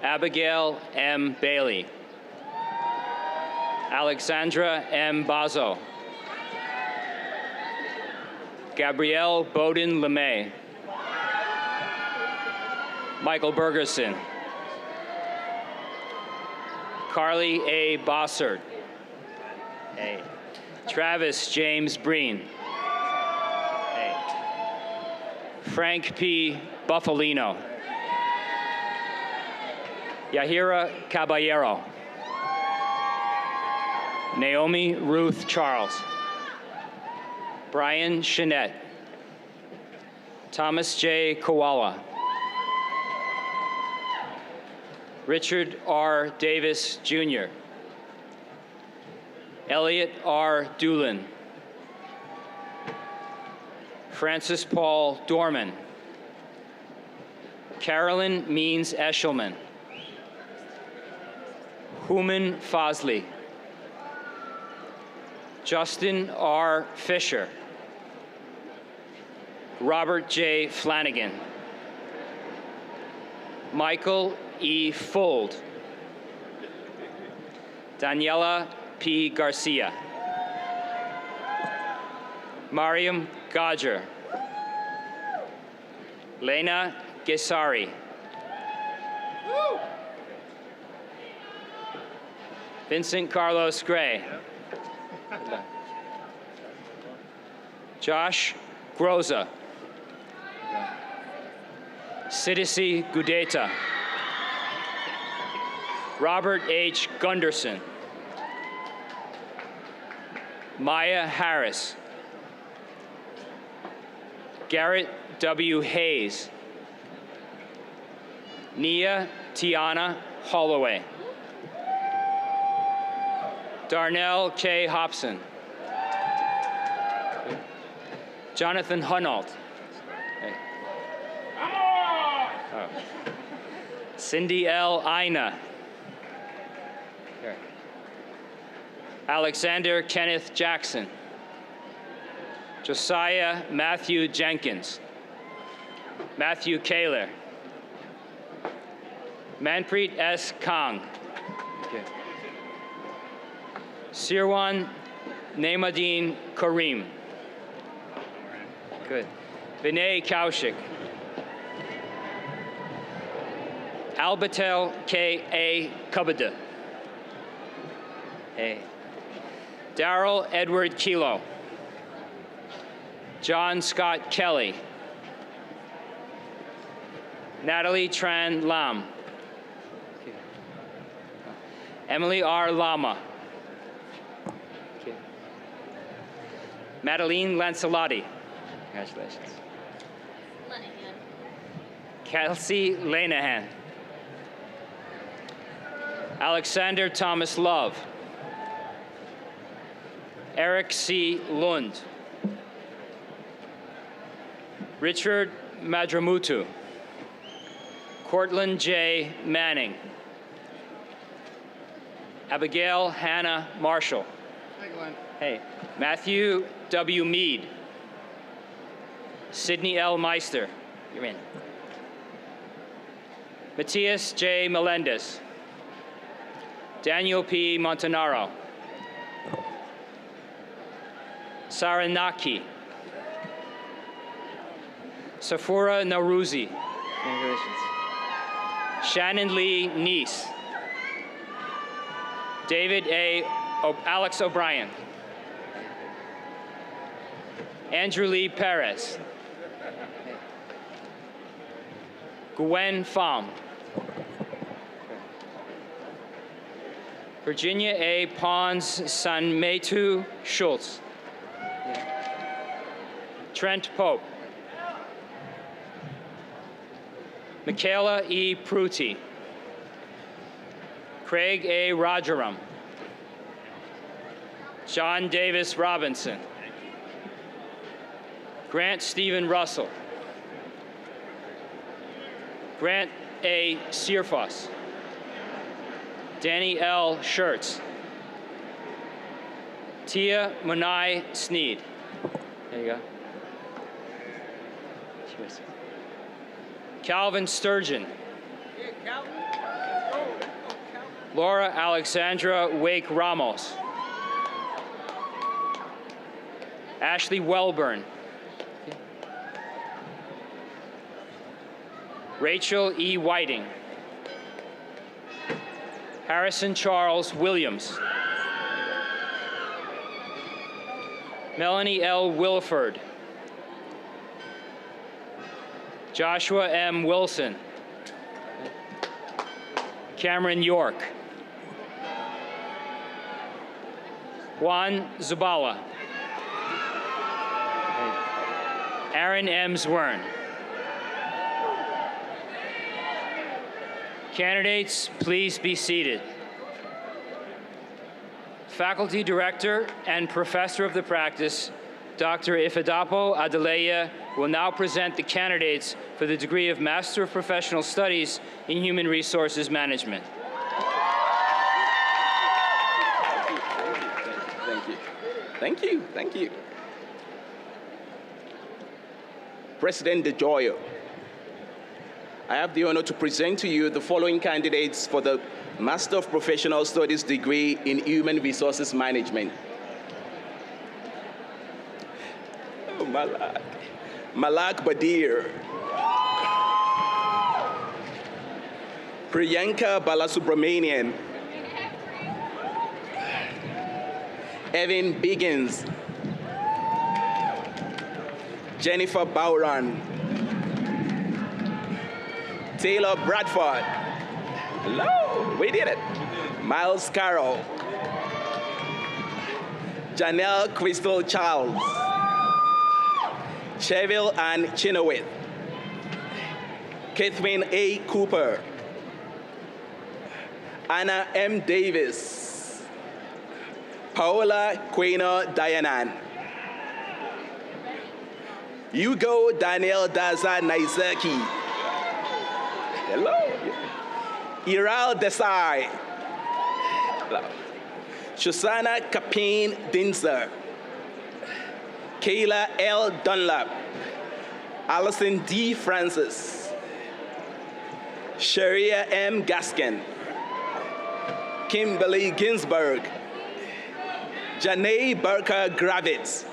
C: Abigail M. Bailey. Alexandra M. Bazo. Gabrielle Bowden LeMay. Michael Bergerson. Carly A. Bossert. A. Travis James Breen. A. Frank P. Buffalino. Yahira Caballero. Naomi Ruth Charles. Brian Chenette. Thomas J. Koala. Richard R. Davis, Jr. Elliot R. Doolin. Francis Paul Dorman. Carolyn Means Eshelman. Human Fazli. Justin R. Fisher. Robert J. Flanagan. Michael E. Fold. Daniela P. Garcia. Mariam Gajer. Lena Gesari. Vincent Carlos Gray. Josh Groza. Sidisi Gudeta. Robert H. Gunderson. Maya Harris. Garrett W. Hayes. Nia Tiana Holloway. Darnell K. Hobson. Jonathan Hunault. Hey. Oh. Cindy L. Aina. Here. Alexander Kenneth Jackson. Josiah Matthew Jenkins. Matthew Kaler. Manpreet S. Kang. Okay. Sirwan Naimuddin Kareem. Good. Vinay Kaushik. Albatel K. A. Kubada. Hey. Darrell Edward Kilo. John Scott Kelly. Natalie Tran Lam. Okay. Emily R. Lama. Okay. Madeline Lancelotti. Congratulations.
K: Lenahan.
C: Kelsey Lenahan. Alexander Thomas Love. Eric C. Lund. Richard Madramutu. Cortland J. Manning. Abigail Hannah Marshall.
Q: Hi, Glenn.
C: Hey. Matthew W. Mead. Sydney L. Meister. You're in. Matthias J. Melendez. Daniel P. Montanaro. Saranaki. Safura Nauruzi. Congratulations. Shannon Lee Neese. David A. Alex O'Brien. Andrew Lee Perez. Gwen Pham. Virginia A. Pons Sanmetu Schultz. Trent Pope. Michaela E. Pruti. Craig A. Rajaram. John Davis Robinson. Grant Stephen Russell. Grant A. Searfoss. Danny L. Schertz. Tia Munai Sneed. There you go. Cheers. Calvin Sturgeon. Laura Alexandra Wake Ramos. Ashley Welburn. Rachel E. Whiting. Harrison Charles Williams. Melanie L. Wilford. Joshua M. Wilson. Cameron York. Juan Zabala. Aaron M. Zwern. Candidates, please be seated. Faculty Director and Professor of the Practice, Dr. Ifedapo Adeleye, will now present the candidates for the degree of Master of Professional Studies in Human Resources Management.
L: Thank you. Thank you. President DeJoy, I have the honor to present to you the following candidates for the Master of Professional Studies degree in Human Resources Management. Oh, Malak Badir. Priyanka Balasubramanian. Evan Biggins. Jennifer Bowran. Taylor Bradford. Hello, we did it. Miles Carroll. Janelle Crystal Charles. Cheville Ann Chinowith. Catherine A. Cooper. Anna M. Davis. Paola Queno Dianan. Hugo Daniel Daza Naizaki. Hello. Iral Desai. Hello. Shoshana Kapin Dinser. Kayla L. Dunlap. Allison D. Francis. Sharia M. Gaskin. Kimberly Ginsburg. Janae Barker Gravitz.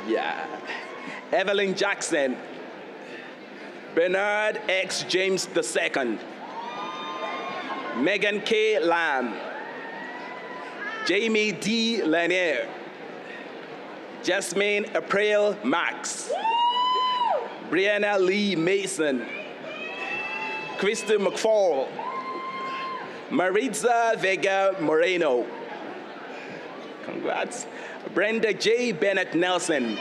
L: Yeah. Evelyn Jackson. Bernard X. James II. Megan K. Lamb. Jamie D. Lanier. Jasmine April Max. Brianna Lee Mason. Krista McFall. Maritza Vega Moreno. Congrats. Brenda J. Bennett Nelson.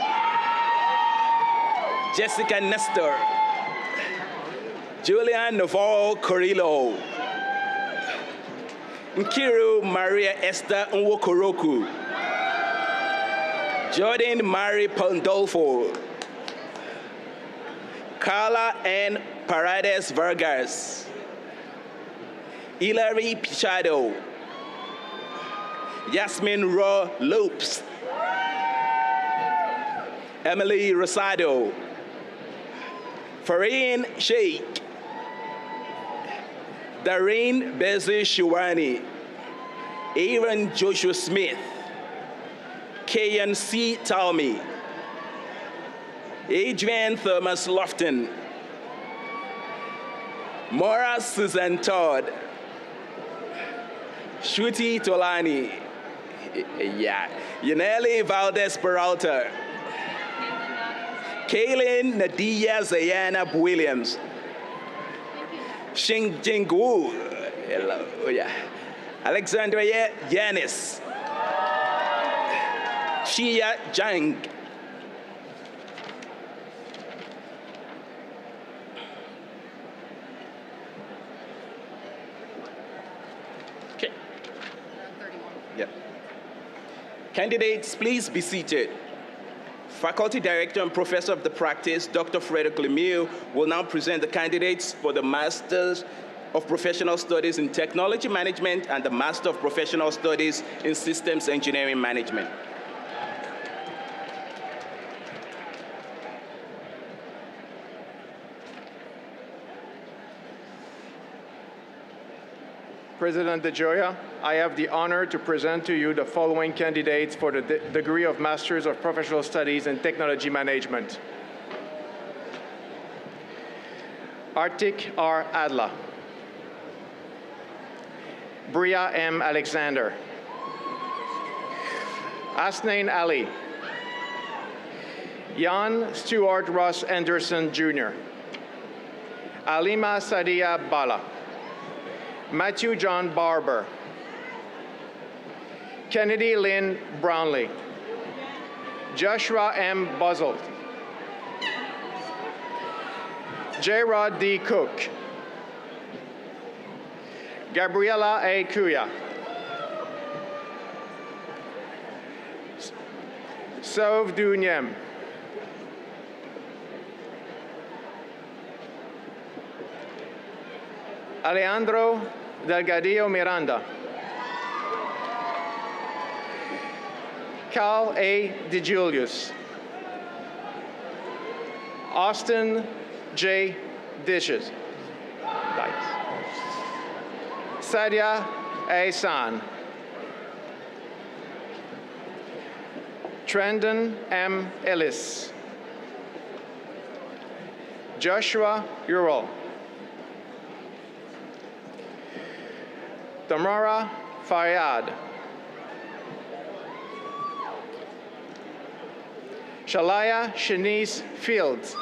L: Jessica Nestor. Julian Navarro Corillo. Nkiru Maria Esther Nwokoroku. Jordan Mary Pandolfo. Carla N. Paredes Vargas. Hilary Pichado. Yasmin Ro Lopes. Emily Rosado. Farine Sheikh. Dareen Bezi Shiwani. Aaron Joshua Smith. Kayan C. Talmy. Adrian Thomas Lofton. Maura Susan Todd. Shruti Tolani. Yeah. Yaneli Valdez Peralta. Kaylin Nadia Zayana Williams. Xing Jingwu. Hello. Yeah. Alexandria Yanis. Xia Zhang. Okay. Yep. Candidates, please be seated. Faculty Director and Professor of the Practice, Dr. Frederick Lemieux, will now present the candidates for the Masters of Professional Studies in Technology Management and the Master of Professional Studies in Systems Engineering Management.
O: President DeJoy, I have the honor to present to you the following candidates for the degree of Masters of Professional Studies in Technology Management. Artik R. Adla. Bria M. Alexander. Asnain Ali. Jan Stuart Ross Anderson, Jr. Alima Sadia Bala. Matthew John Barber. Kennedy Lynn Brownlee. Joshua M. Buzzle. J. Rod D. Cook. Gabriela A. Cuya. Sauve Du Niem. Alejandro Delgadillo Miranda. Cal A. DeJulius. Austin J. Dishes. Sadia A. San. Trendon M. Ellis. Joshua Ural. Tamara Faryad. Shalaya Shanice Fields.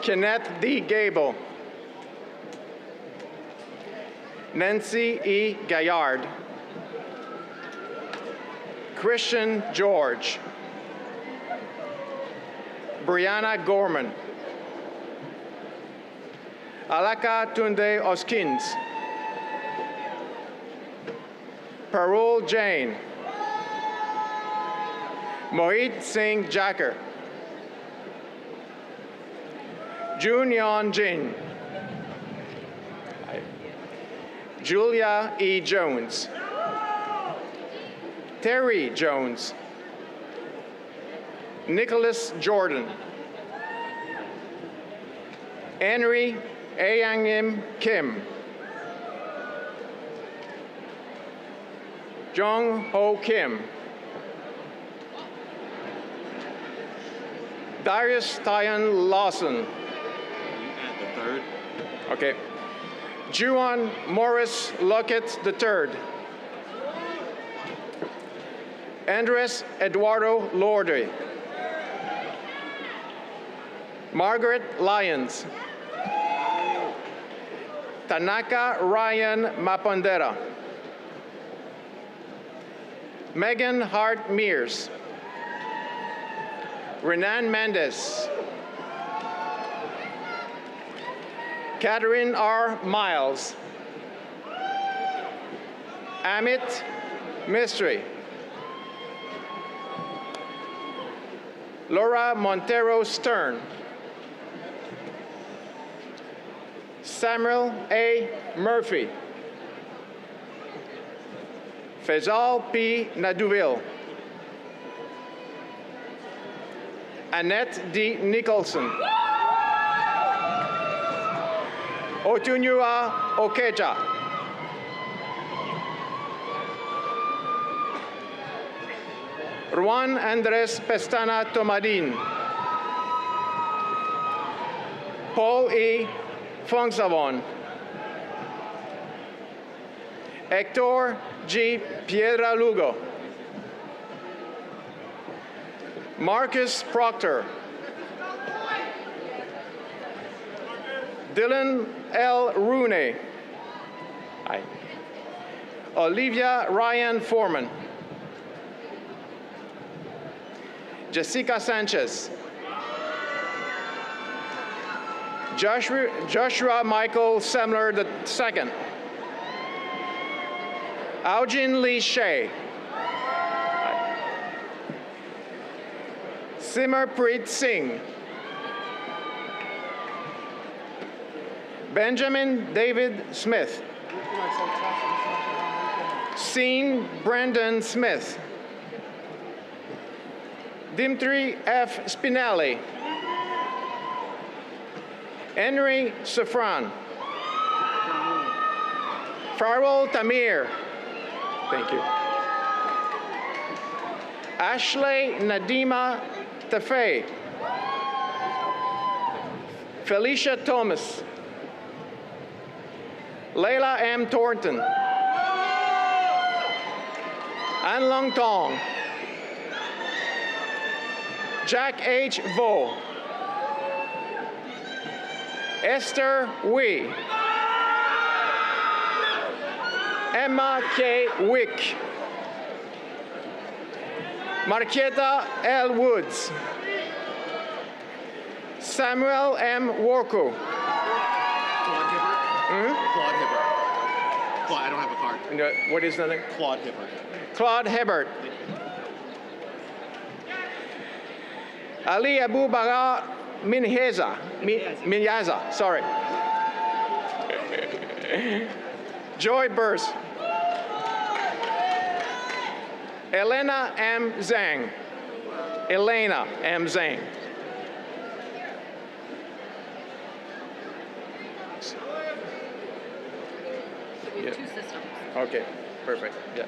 O: Kenneth D. Gable. Nancy E. Gaillard. Christian George. Brianna Gorman. Alaka Tunde Oskins. Parul Jain. Mohit Singh Jacker. Jun Yon Jin. Julia E. Jones. Terry Jones. Nicholas Jordan. Henry Ayangim Kim. Jong Ho Kim. Darius Tyan Lawson.
B: Add the third.
O: Okay. Juan Morris Lockett III. Andres Eduardo Lorde. Margaret Lyons. Tanaka Ryan Mapondera. Megan Hart Mears. Renan Mendez. Catherine R. Miles. Amit Mistry. Laura Montero Stern. Samuel A. Murphy. Faisal P. Naduville. Annette D. Nicholson. Otunua Okeja. Juan Andres Pestana Tomadin. Paul E. Fongsavon. Hector G. Piedra Lugo. Marcus Proctor. Dylan L. Rooney. Hi. Olivia Ryan Foreman. Jessica Sanchez. Joshua Michael Semler II. Aujin Lee Shea. Simarpreet Singh. Benjamin David Smith. Sean Brandon Smith. Dimitri F. Spinelli. Henry Safran. Farwell Tamir. Thank you. Ashley Nadima Tafay. Felicia Thomas. Layla M. Thornton. An Long Tong. Jack H. Vo. Esther Wee. Emma K. Wick. Marqueta L. Woods. Samuel M. Worko.
Q: Claude Hibbert. Claude, I don't have a card.
O: No, what is the name?
Q: Claude Hibbert.
O: Claude Hibbert. Ali Abu Bara Minyaza, sorry. Joy Burse. Elena M. Zhang. Elena M. Zhang.
G: We have two systems.
O: Okay, perfect. Yeah.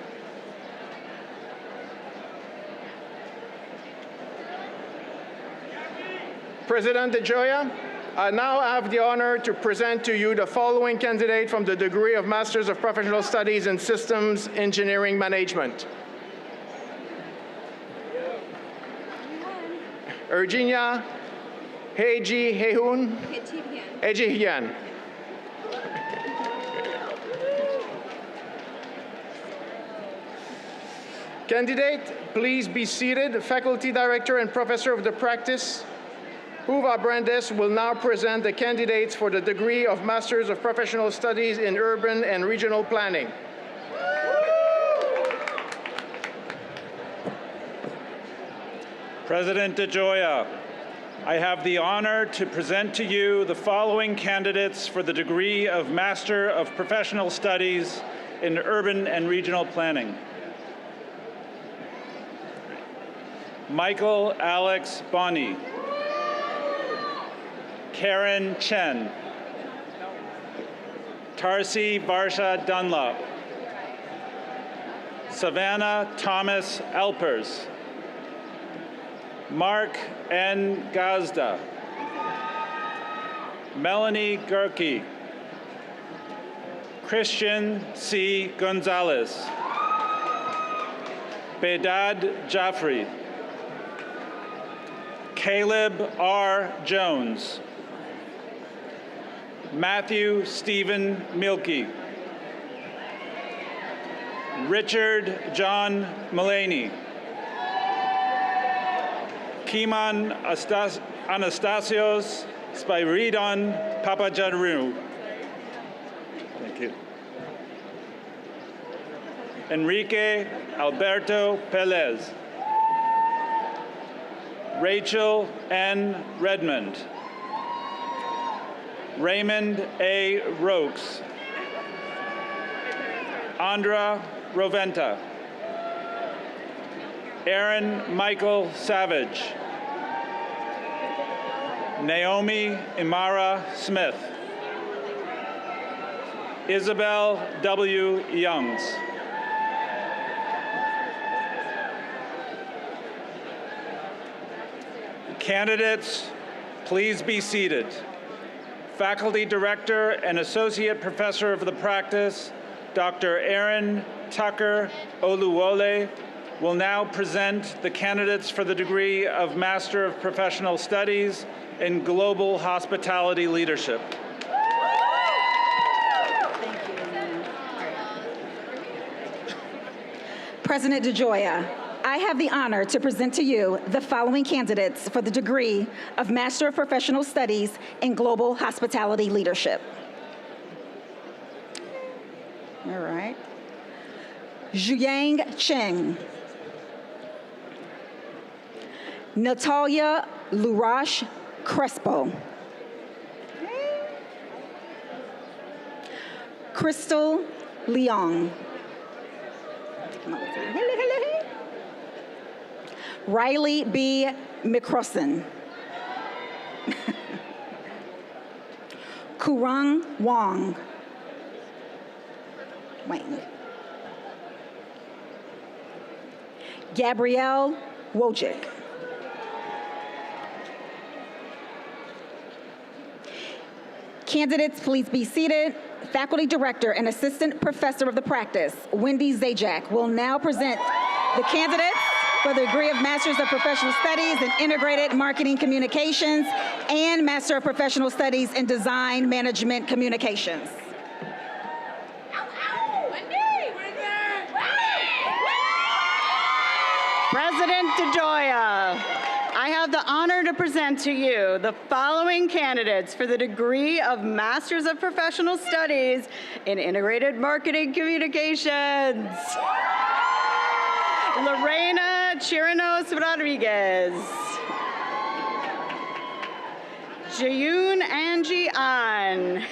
O: President DeGioia, I now have the honor to present to you the following candidate from the degree of Masters of Professional Studies in Systems Engineering Management. Virginia Heji Hehun Ejihian. Candidate, please be seated. Faculty Director and Professor of the Practice, Huva Brandes, will now present the candidates for the degree of Masters of Professional Studies in Urban and Regional Planning.
M: President DeGioia, I have the honor to present to you the following candidates for the degree of Master of Professional Studies in Urban and Regional Planning. Michael Alex Bonney. Karen Chen. Tarsi Varsha Dunlop. Savannah Thomas Alpers. Mark N. Gazda. Melanie Gerke. Christian C. Gonzalez. Bedad Jaffrey. Caleb R. Jones. Matthew Stephen Milkey. Richard John Mullaney. Kiman Anastasios Spiridon Papageorgiou. Thank you. Enrique Alberto Pelez. Rachel N. Redmond. Raymond A. Rokes. Andra Roventa. Aaron Michael Savage. Naomi Imara Smith. Isabel W. Youngs. Candidates, please be seated. Faculty Director and Associate Professor of the Practice, Dr. Aaron Tucker Oluwole, will now present the candidates for the degree of Master of Professional Studies in Global Hospitality Leadership.
W: President DeGioia, I have the honor to present to you the following candidates for the degree of Master of Professional Studies in Global Hospitality Leadership. All right. Zhuyang Cheng. Natalia Lurash Crespo. Crystal Leong. Riley B. McCrossan. Kurang Wang. Wang. Gabrielle Wojcik. Candidates, please be seated. Faculty Director and Assistant Professor of the Practice, Wendy Zajac, will now present the candidates for the degree of Masters of Professional Studies in Integrated Marketing Communications and Master of Professional Studies in Design Management Communications.
X: President DeGioia, I have
A: the honor to present to you the following candidates for the degree of Masters of Professional Studies in Integrated Marketing Communications. Lorena Chirinos Rodriguez. Jayun Angie An.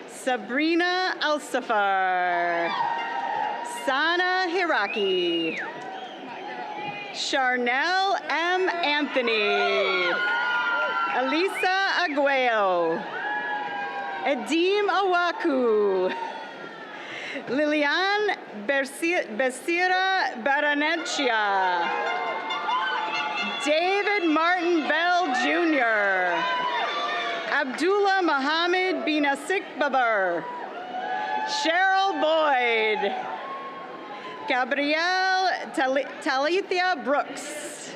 A: Sabrina Alsafar. Sana Hiraki. Charnel M. Anthony. Elisa Aguayo. Edim Awaku. Lilian Becerra Baranechia. David Martin Bell Jr. Abdullah Mohammed Binasik Babar. Cheryl Boyd. Gabrielle Talithia Brooks.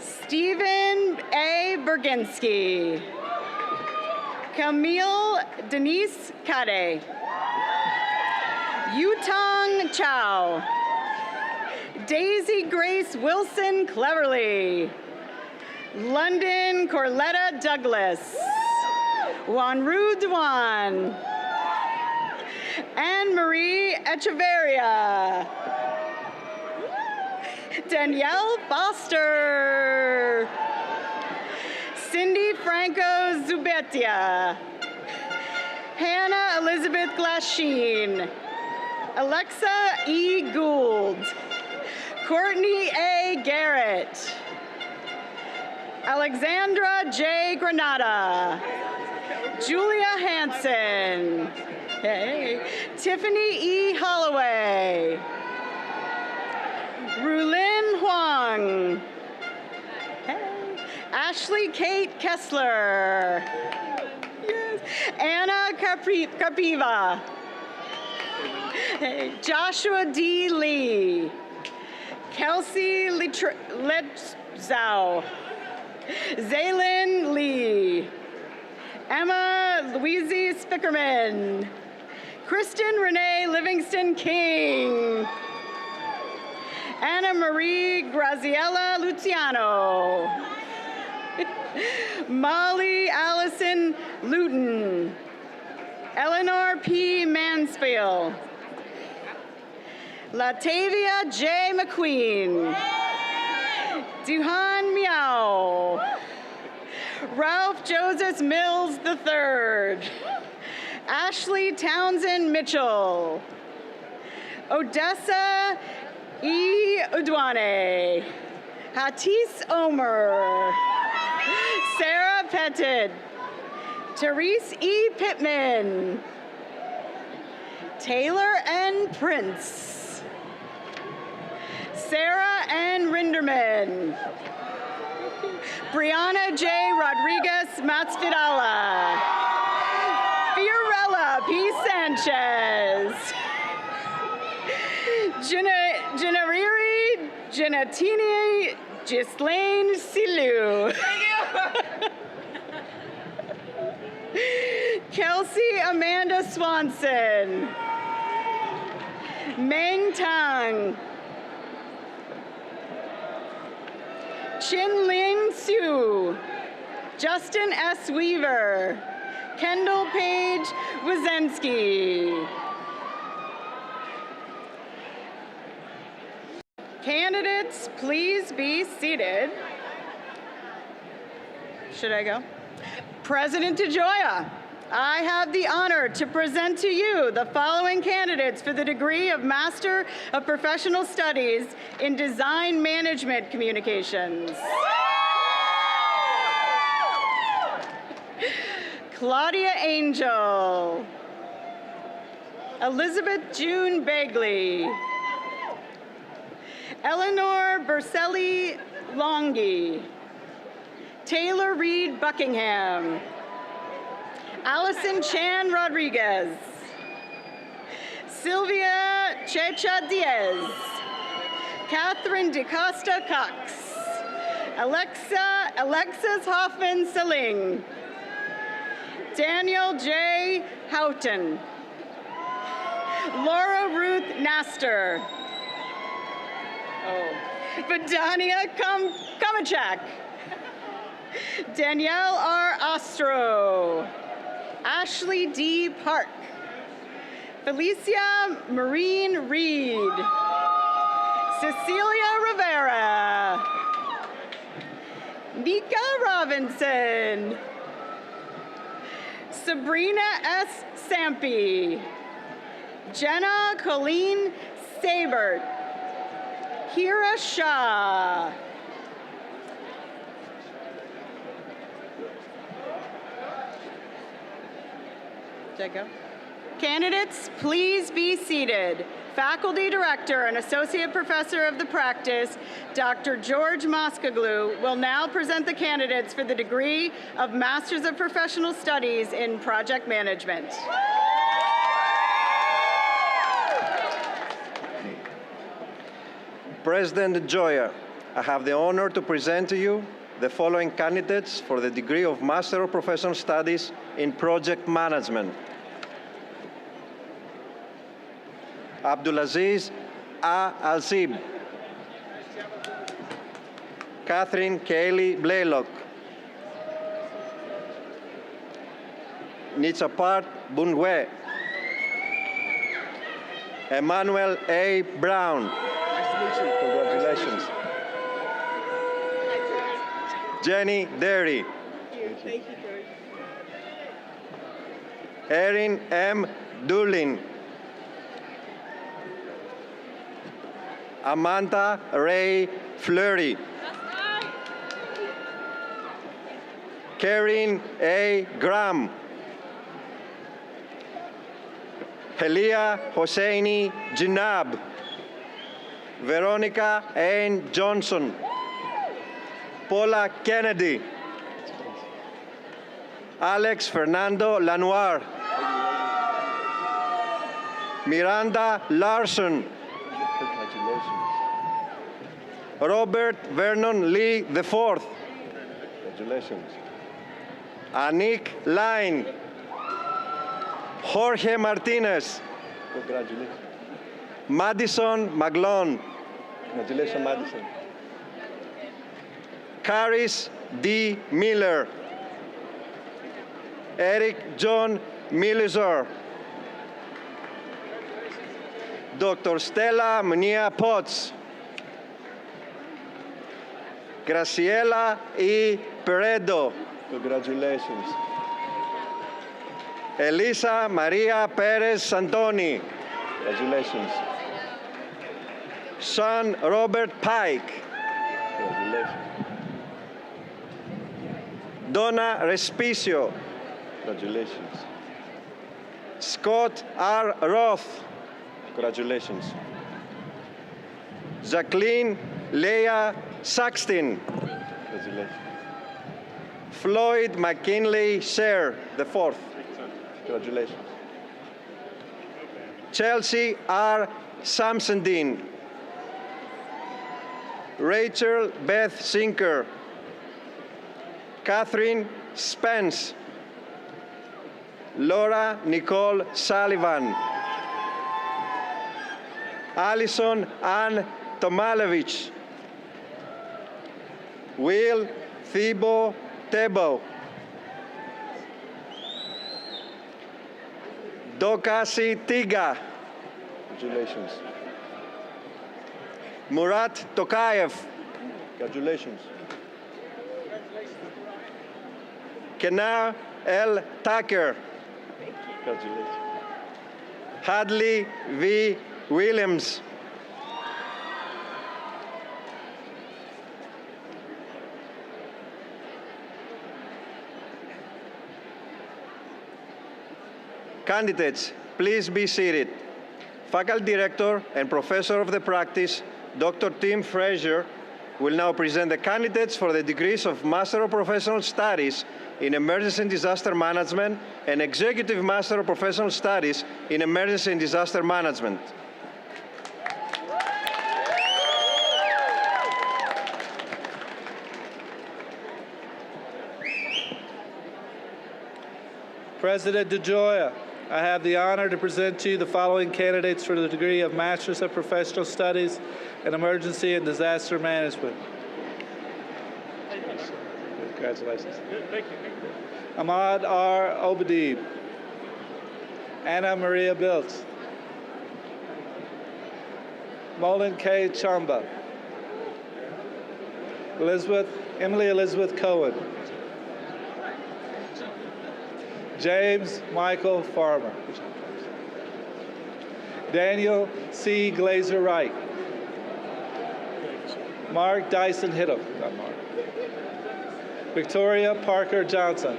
A: Stephen A. Berginski. Camille Denise Kade. Yutong Chow. Daisy Grace Wilson Cleverly. London Corletta Douglas. Wanru Dewan. Anne-Marie Echeverria. Danielle Foster. Cindy Franco Zubetia. Hannah Elizabeth Glasheen. Alexa E. Gould. Courtney A. Garrett. Alexandra J. Granada. Julia Hansen. Hey. Tiffany E. Holloway. Rulin Huang. Hey. Ashley Kate Kessler. Yes. Anna Capiva. Hey. Joshua D. Lee. Kelsey Letzau. Zaylin Lee. Emma Louise Spickerman. Kristen Renee Livingston King. Anna Marie Graziella Luciano. Molly Allison Luton. Eleanor P. Mansfield. Latavia J. McQueen. Duhan Miao. Ralph Joseph Mills III. Ashley Townsend Mitchell. Odessa E. Udwane. Hatis Omer. Sarah Pettit. Therese E. Pittman. Taylor N. Prince. Sarah N. Rinderman. Brianna J. Rodriguez Matsvidala. Fiorella P. Sanchez. Janariri Janatini Ghislaine Silu. Kelsey Amanda Swanson. Meng Tang. Chin Ling Su. Justin S. Weaver. Kendall Page Wazensky. Candidates, please be seated. Should I go? President DeGioia, I have the honor to present to you the following candidates for the degree of Master of Professional Studies in Design Management Communications. Claudia Angel. Elizabeth June Begley. Eleanor Berselli Longi. Taylor Reed Buckingham. Allison Chan Rodriguez. Sylvia Checha Diaz. Catherine DeCosta Cox. Alexis Hoffman Seling. Daniel J. Houghton. Laura Ruth Naster. Vidania Komachak. Danielle R. Ostro. Ashley D. Park. Felicia Marine Reed. Cecilia Rivera. Nika Robinson. Sabrina S. Sampi. Jenna Colleen Sabert. Kira Shah. Jacob. Candidates, please be seated. Faculty Director and Associate Professor of the Practice, Dr. George Moskoglu, will now present the candidates for the degree of Masters of Professional Studies in Project Management.
P: President Joya, I have the honor to present to you the following candidates for the degree of Master of Professional Studies in Project Management. Abdulaziz A. Alsib. Catherine Kaylee Blaylock. Nitzapart Bunwe. Emmanuel A. Brown. Congratulations. Jenny Derry.
A: Thank you, George.
P: Erin M. Doolin. Amanda Ray Fleury. Karen A. Graham. Helia Hosseini Jinab. Veronica Ann Johnson. Paula Kennedy. Alex Fernando Lanoir. Miranda Larson. Robert Vernon Lee IV. Congratulations. Anik Line. Jorge Martinez. Congratulations. Madison Maglon. Congratulations, Madison. Caris D. Miller. Eric John Milizor. Dr. Stella Munia Potts. Graciela E. Peredo. Congratulations. Elisa Maria Perez Santoni. Congratulations. Sean Robert Pike. Congratulations. Donna Respicio. Congratulations. Scott R. Roth. Congratulations. Jacqueline Leah Saxton. Congratulations. Floyd McKinley Sher, the fourth. Congratulations. Chelsea R. Samsendine. Rachel Beth Sinker. Catherine Spence. Laura Nicole Sullivan. Alison Ann Tomalevich. Will Thibault Tebo. Dokasi Tiga. Congratulations. Murat Tokayev. Congratulations. Kenar L. Tucker. Congratulations. Hadley V. Williams. Candidates, please be seated. Faculty Director and Professor of the Practice, Dr. Tim Frazier, will now present the candidates for the degrees of Master of Professional Studies in Emergency and Disaster Management and Executive Master of Professional Studies in Emergency and Disaster Management.
M: President DeGioia,
R: I have the honor to present to you the following candidates for the degree of Master's of Professional Studies in Emergency and Disaster Management. Congratulations.
M: Thank you.
R: Ahmad R. Obadib. Anna Maria Biltz. Molin K. Chamba. Emily Elizabeth Cohen. James Michael Farmer. Daniel C. Glazer Wright. Mark Dyson Hittum. Not Mark. Victoria Parker Johnson.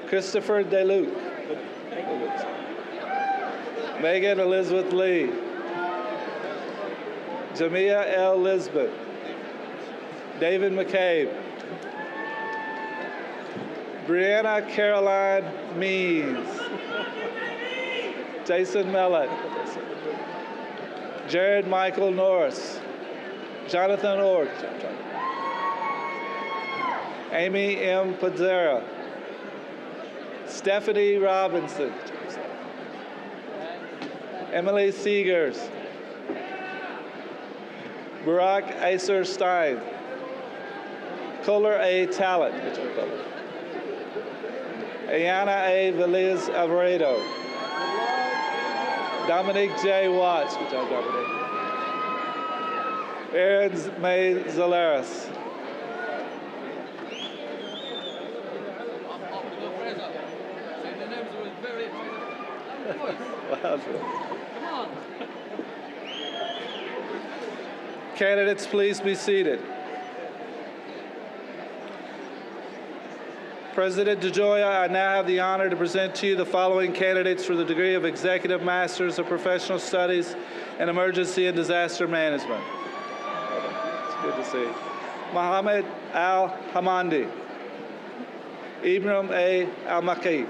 R: Christopher DeLuke. Megan Elizabeth Lee. Jamia L. Lisbon. David McCabe. Brianna Caroline Means. Jason Mellett. Jared Michael Norris. Jonathan Ort. Amy M. Pizzera. Stephanie Robinson. Emily Seegers. Barack Acer Stein. Kohler A. Talent. Ayana A. Veliz Alvarado. Dominic J. Watts. Good job, Dominic. Erin May Zalaris. Candidates, please be seated. President DeGioia, I now have the honor to present to you the following candidates for the degree of Executive Masters of Professional Studies in Emergency and Disaster Management. It's good to see. Mohammed Al-Hamandi. Ibrahim A. Al-Maki.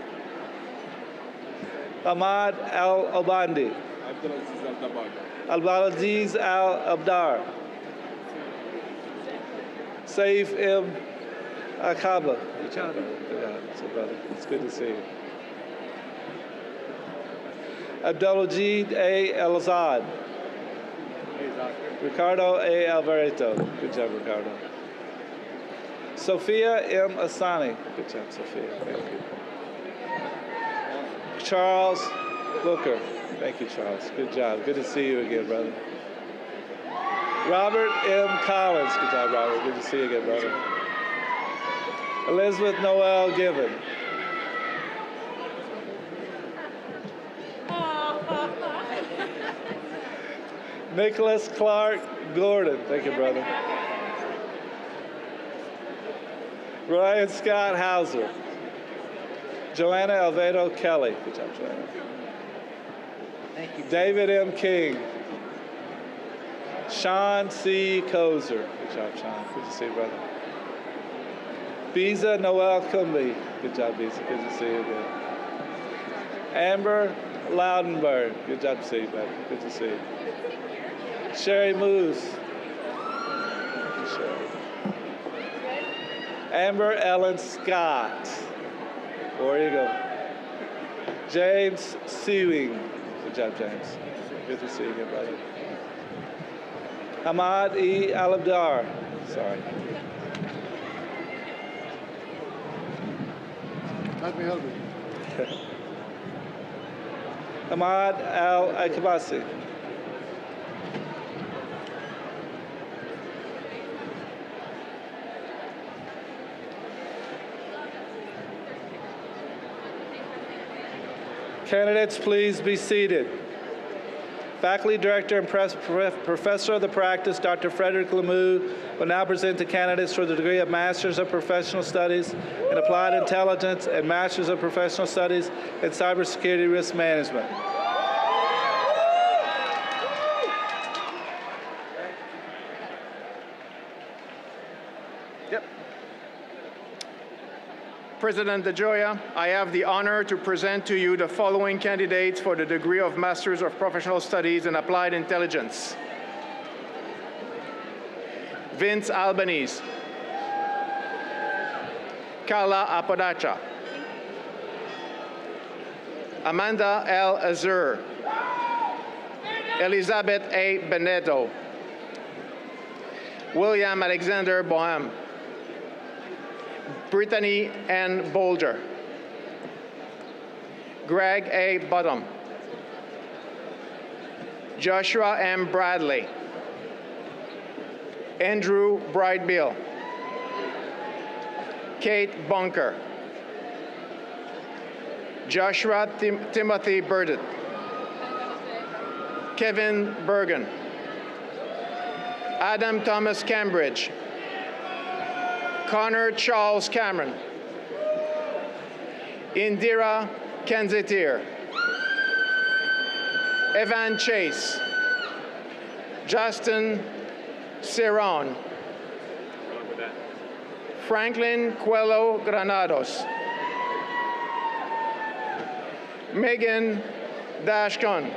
R: Ahmad Al-Obandi. Abdulaziz Al-Abdar. Saif M. Akaba. It's good to see you. Abdelajid A. El-Azad. Ricardo A. Alvarado. Good job, Ricardo. Sophia M. Asani. Good job, Sophia. Thank you. Charles Booker. Thank you, Charles. Good job. Good to see you again, brother. Robert M. Collins. Good job, Robert. Good to see you again, brother. Elizabeth Noel Given. Nicholas Clark Gordon. Thank you, brother. Ryan Scott Hauser. Joanna Alvedo Kelly. Good job, Joanna.
Q: Thank you.
R: David M. King. Sean C. Kozer. Good job, Sean. Good to see you, brother. Biza Noel Kumbi. Good job, Biza. Good to see you again. Amber Loudenberg. Good job to see you, baby. Good to see you. Sherry Moose. Thank you, Sherry. Amber Ellen Scott. There you go. James Sewing. Good job, James. Good to see you again, brother. Ahmad E. Al-Abdar. Sorry.
O: Let me help you.
R: Ahmad Al-Akabasi. Candidates, please be seated. Faculty Director and Professor of the Practice, Dr. Frederick Lemieux, will now present the candidates for the degree of Masters of Professional Studies in Applied Intelligence and Masters of Professional Studies in Cybersecurity Risk Management.
O: President DeGioia, I have the honor to present to you the following candidates for the degree of Masters of Professional Studies in Applied Intelligence. Vince Albanese. Carla Apodaca. Amanda L. Azur, Elizabeth A. Beneto, William Alexander Boham, Brittany N. Bolger, Greg A. Bottom, Joshua M. Bradley, Andrew Brightbill, Kate Bunker, Joshua Timothy Burdett, Kevin Bergen, Adam Thomas Cambridge, Connor Charles Cameron, Indira Kenzetir, Evan Chase, Justin Cerrone, Franklin Coelho Granados, Megan Dashkun,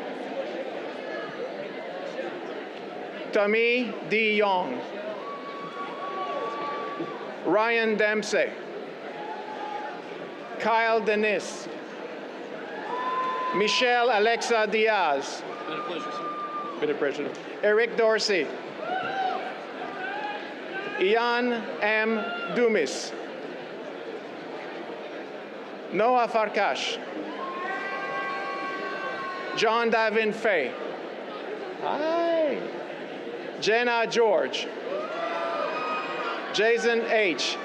O: Tommy D. Young, Ryan Dempsey, Kyle Dennis, Michelle Alexa Diaz, Eric Dorsey, Ian M. Dumis, Noah Farkash, John Davin Fay, hi, Jenna George, Jason H.,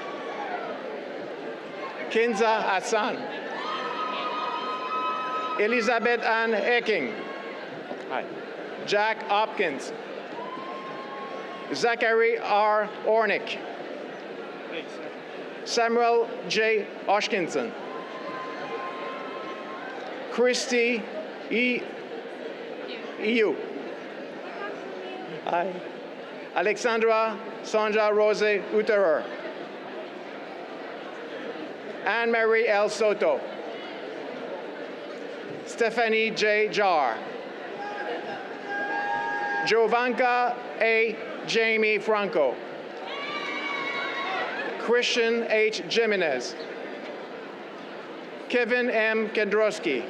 O: Kinza Hassan, Elizabeth Ann Ecking, hi, Jack Hopkins, Zachary R. Ornick, Samuel J. Oshkinson, Christy E. EU, hi, Alexandra Sandra Rose Uterer, Anne-Marie L. Soto, Stephanie J. Jar, Jovanka A. Jamie Franco, Christian H. Jimenez, Kevin M. Kendrowski,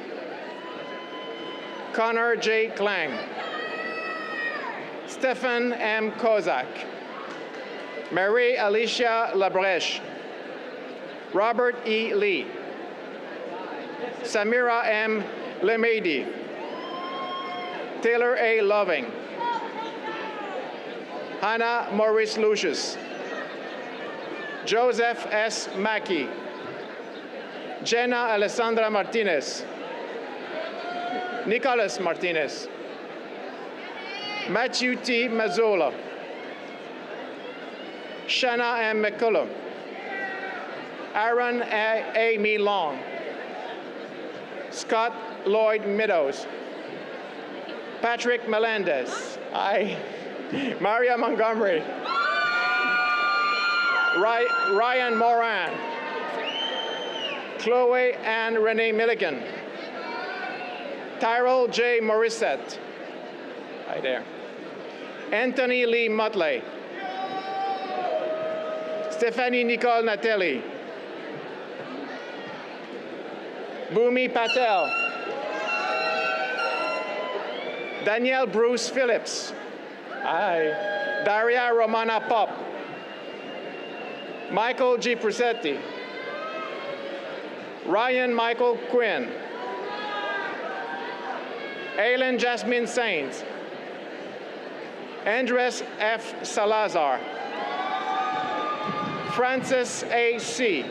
O: Connor J. Klang, Stefan M. Kozak, Marie Alicia Labreche, Robert E. Lee, Samira M. Lemedi, Taylor A. Loving, Hannah Maurice Lucius, Joseph S. Mackey, Jenna Alessandra Martinez, Nicholas Martinez, Matthew T. Mazzola, Shanna M. McCullum, Aaron A. Milong, Scott Lloyd Meadows, Patrick Melendez, Maria Montgomery, Ryan Moran, Chloe Ann Renee Milligan, Tyrell J. Morissette, hi there, Anthony Lee Motley, Stephanie Nicole Natelli, Bhumi Patel, Danielle Bruce Phillips, hi, Daria Romana Pop, Michael G. Presetti, Ryan Michael Quinn, Aileen Jasmine Saints, Andres F. Salazar, Francis A. C.,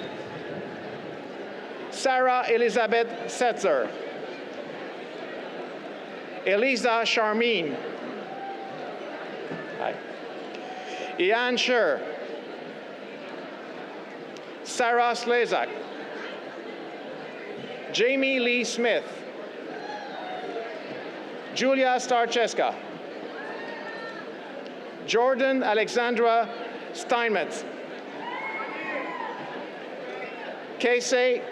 O: Sarah Elizabeth Setzer, Elisa Charmine, hi, Ian Scher, Sarah Slezak, Jamie Lee Smith, Julia Starcheska, Jordan Alexandra Steinmetz, Casey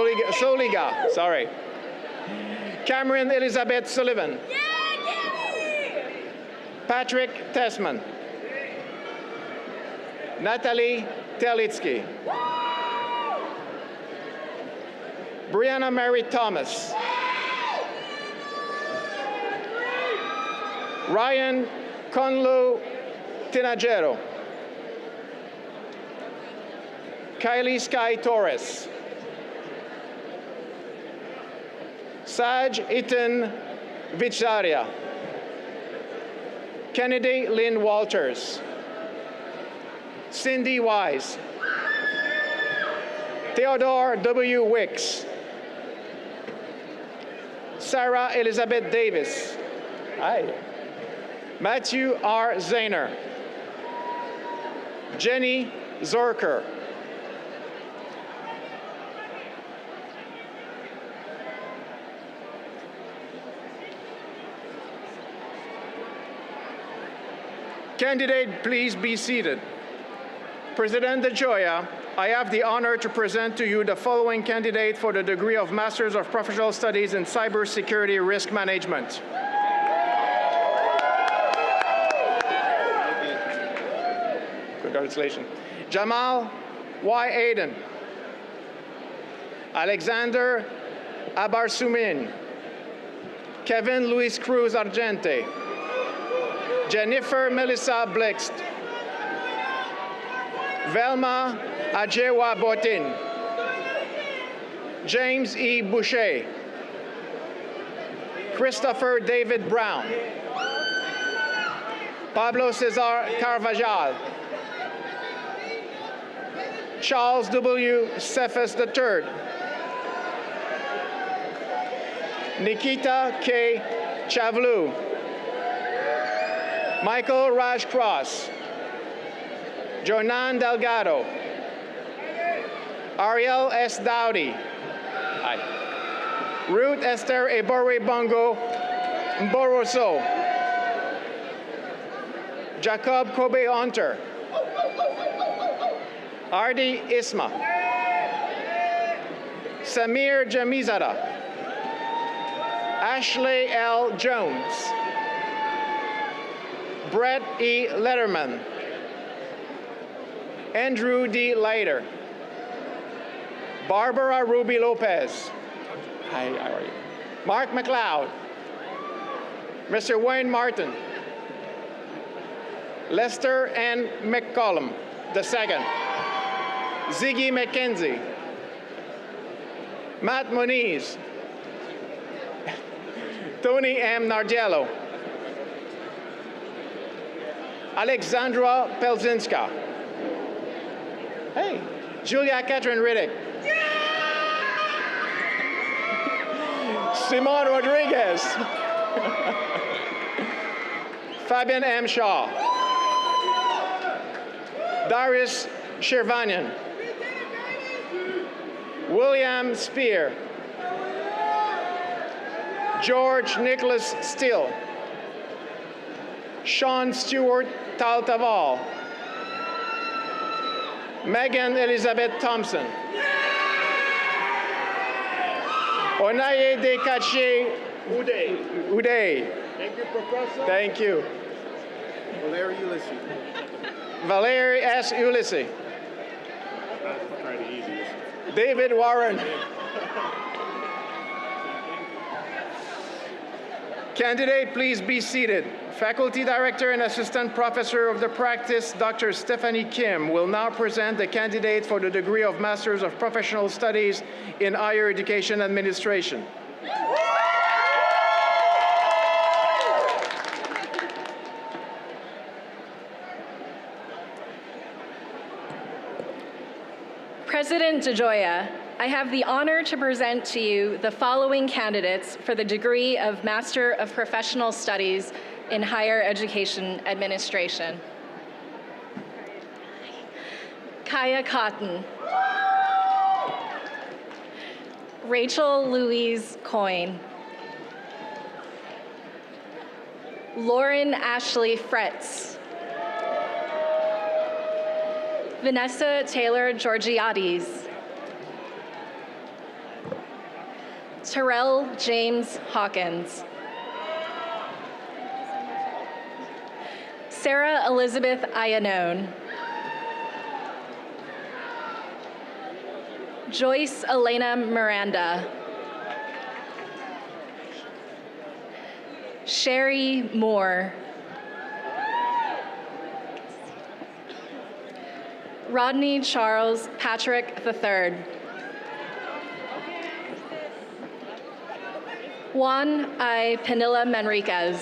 O: Soliga, sorry. Cameron Elizabeth Sullivan. Patrick Tessman. Natalie Telitsky. Brianna Mary Thomas. Ryan Conlo Tinajero. Kylie Sky Torres. Saj Itan Vicharia. Kennedy Lynn Walters. Cindy Wise. Theodore W. Wicks. Sarah Elizabeth Davis. Hi. Matthew R. Zahner. Jenny Zorker. Candidate, please be seated. President DeGioia, I have the honor to present to you the following candidate for the degree of Masters of Professional Studies in Cybersecurity Risk Management. Congratulations. Jamal Y. Aden. Alexander Abarsumin. Kevin Luis Cruz Argente. Jennifer Melissa Blixt. Velma Ajewa Botin. James E. Boucher. Christopher David Brown. Pablo Cesar Carvajal. Charles W. Cephas III. Nikita K. Chavlu. Michael Raj Cross. Jonan Delgado. Ariel S. Dowdy. Hi. Ruth Esther Ebore Bongo Mboroso. Jacob Kobe Hunter. Ardi Isma. Samir Jamizada. Ashley L. Jones. Brett E. Letterman. Andrew D. Leiter. Barbara Ruby Lopez. Hi, how are you? Mark McLeod. Mr. Wayne Martin. Lester N. McCollum II. Ziggy McKenzie. Matt Moniz. Tony M. Nardiello. Alexandra Pelzinska. Hey, Julia Catherine Riddick. Simon Rodriguez. Fabian M. Shaw. Darius Shirvanian. William Spear. George Nicholas Steele. Sean Stewart Taltaval. Megan Elizabeth Thompson. Onaye De Kache Uday.
D: Thank you, Professor.
O: Thank you.
D: Valerie Ulysses.
O: Valerie S. Ulysses.
D: I'll try the easiest.
O: David Warren. Candidate, please be seated. Faculty Director and Assistant Professor of the Practice, Dr. Stephanie Kim, will now present the candidate for the degree of Masters of Professional Studies in Higher Education Administration.
T: President DeGioia, I have the honor to present to you the following candidates for the degree of Master of Professional Studies in Higher Education Administration. Kaya Cotton. Rachel Louise Coyne. Lauren Ashley Fretz. Vanessa Taylor Georgiades. Terrell James Hawkins. Sarah Elizabeth Iannone. Joyce Elena Miranda. Sherry Moore. Rodney Charles Patrick III. Juan I. Panilla Manriquez.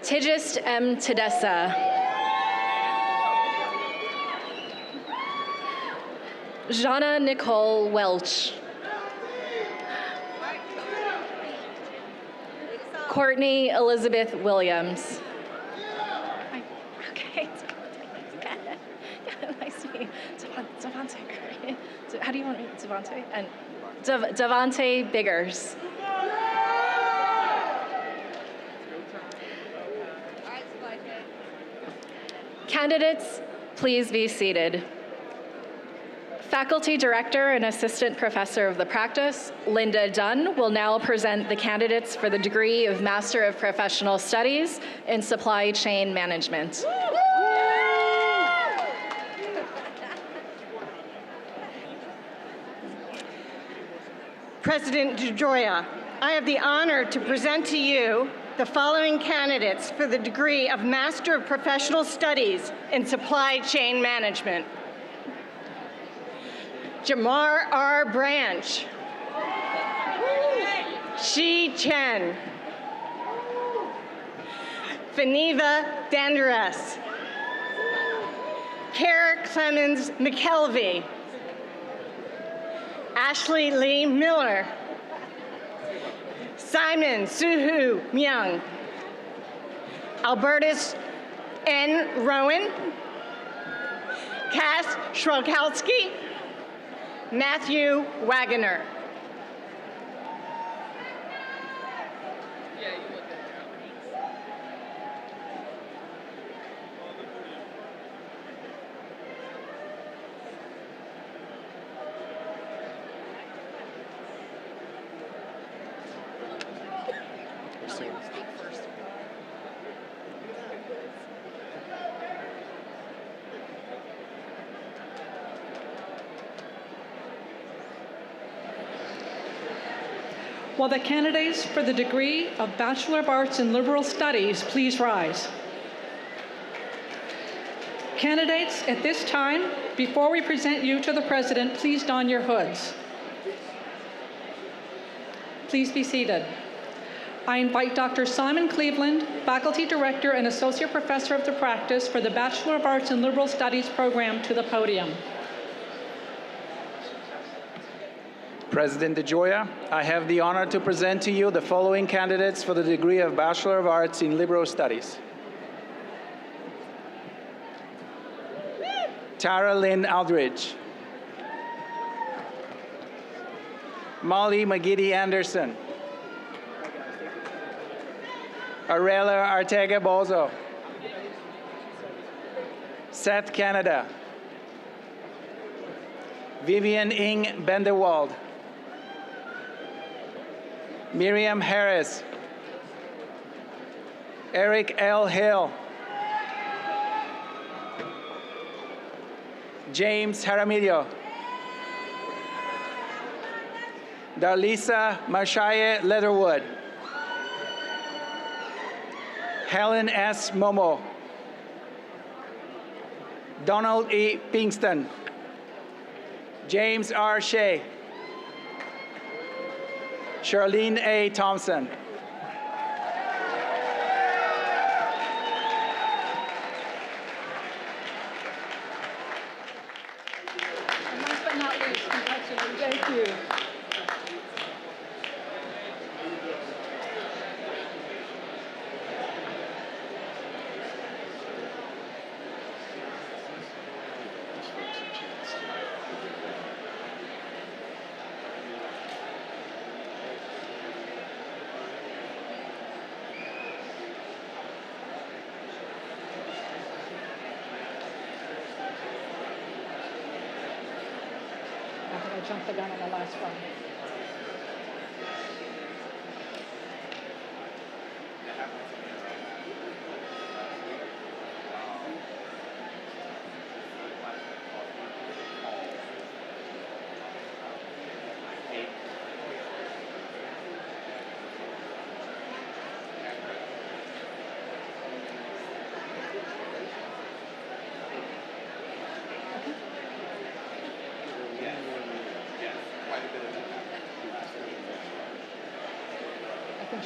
T: Tigist M. Tedessa. Jana Nicole Welch. Courtney Elizabeth Williams. Okay. Nice to meet you. Devontae. How do you want me? Devontae? And Devontae Biggers. Candidates, please be seated. Faculty Director and Assistant Professor of the Practice, Linda Dunn, will now present the candidates for the degree of Master of Professional Studies in Supply Chain Management.
A: President DeGioia, I have the honor to present to you the following candidates for the degree of Master of Professional Studies in Supply Chain Management. Jamar R. Branch. Shi Chen. Faniva Dandares. Kara Clemens McKelvey. Ashley Lee Miller. Simon Suhu Myung. Albertus N. Rowan. Cass Shrokowski. Matthew Wagoner.
S: Will the candidates for the degree of Bachelor of Arts in Liberal Studies please rise? Candidates, at this time, before we present you to the President, please don your hoods. Please be seated. I invite Dr. Simon Cleveland, Faculty Director and Associate Professor of the Practice for the Bachelor of Arts in Liberal Studies program, to the podium.
E: President DeGioia, I have the honor to present to you the following candidates for the degree of Bachelor of Arts in Liberal Studies. Tara Lynn Aldridge. Molly McGiddy Anderson. Arela Arteaga Bozo. Seth Canada. Vivian Ing Benderwald. Miriam Harris. Eric L. Hill. James Jaramillo. Darlisa Marshaye Leatherwood. Helen S. Momo. Donald E. Pinkston. James R. Shea. Charlene A. Thompson.
S: And last but not least, congratulations. Thank you. I jumped the gun on the last one.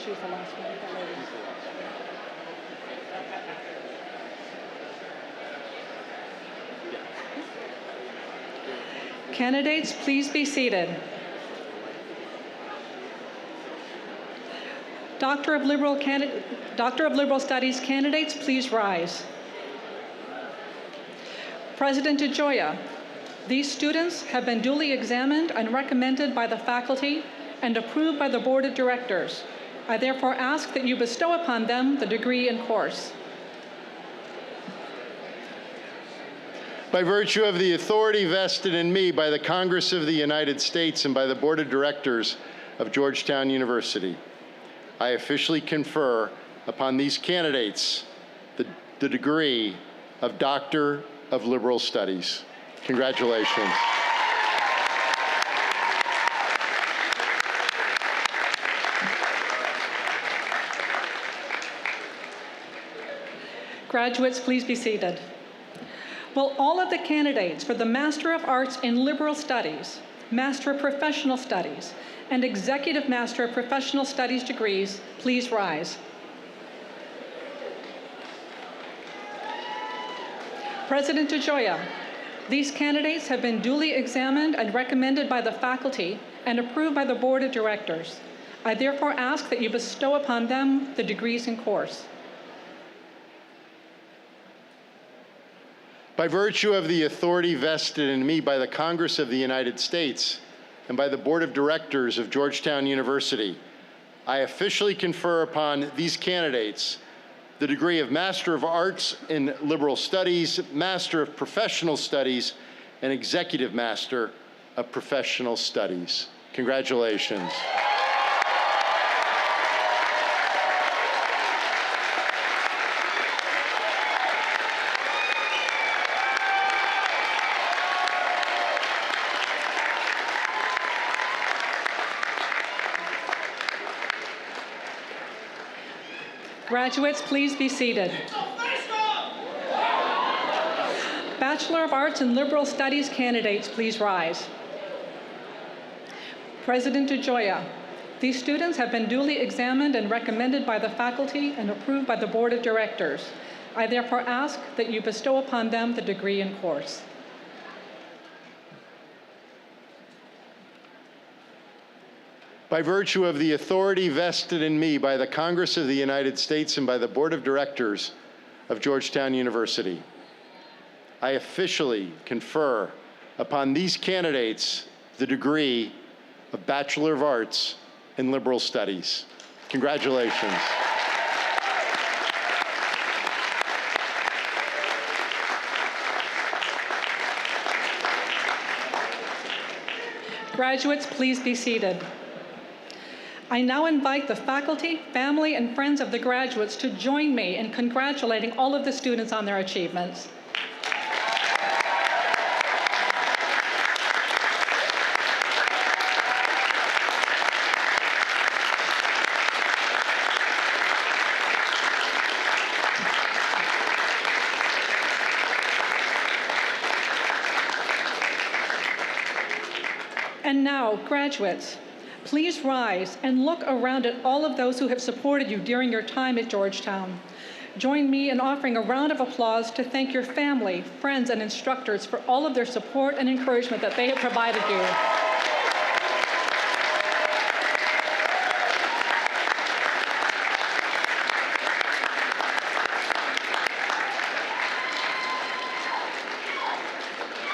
S: she was the last one. That lady. Candidates, please be seated. Doctor of Liberal Studies candidates, please rise. President DeGioia, these students have been duly examined and recommended by the faculty and approved by the Board of Directors. I therefore ask that you bestow upon them the degree and course.
H: By virtue of the authority vested in me by the Congress of the United States and by the Board of Directors of Georgetown University, I officially confer upon these candidates the degree of Doctor of Liberal Studies. Congratulations.
S: Graduates, please be seated. Will all of the candidates for the Master of Arts in Liberal Studies, Master of Professional Studies, and Executive Master of Professional Studies degrees please rise? President DeGioia, these candidates have been duly examined and recommended by the faculty and approved by the Board of Directors. I therefore ask that you bestow upon them the degrees and course.
H: By virtue of the authority vested in me by the Congress of the United States and by the Board of Directors of Georgetown University, I officially confer upon these candidates the degree of Master of Arts in Liberal Studies, Master of Professional Studies, and Executive Master of Professional Studies. Congratulations.
S: Graduates, please be seated. Bachelor of Arts in Liberal Studies candidates, please rise. President DeGioia, these students have been duly examined and recommended by the faculty and approved by the Board of Directors. I therefore ask that you bestow upon them the degree and course.
H: By virtue of the authority vested in me by the Congress of the United States and by the Board of Directors of Georgetown University, I officially confer upon these candidates the degree of Bachelor of Arts in Liberal Studies. Congratulations.
S: Graduates, please be seated. I now invite the faculty, family, and friends of the graduates to join me in congratulating all of the students on their achievements. And now, graduates, please rise and look around at all of those who have supported you during your time at Georgetown. Join me in offering a round of applause to thank your family, friends, and instructors for all of their support and encouragement that they have provided you.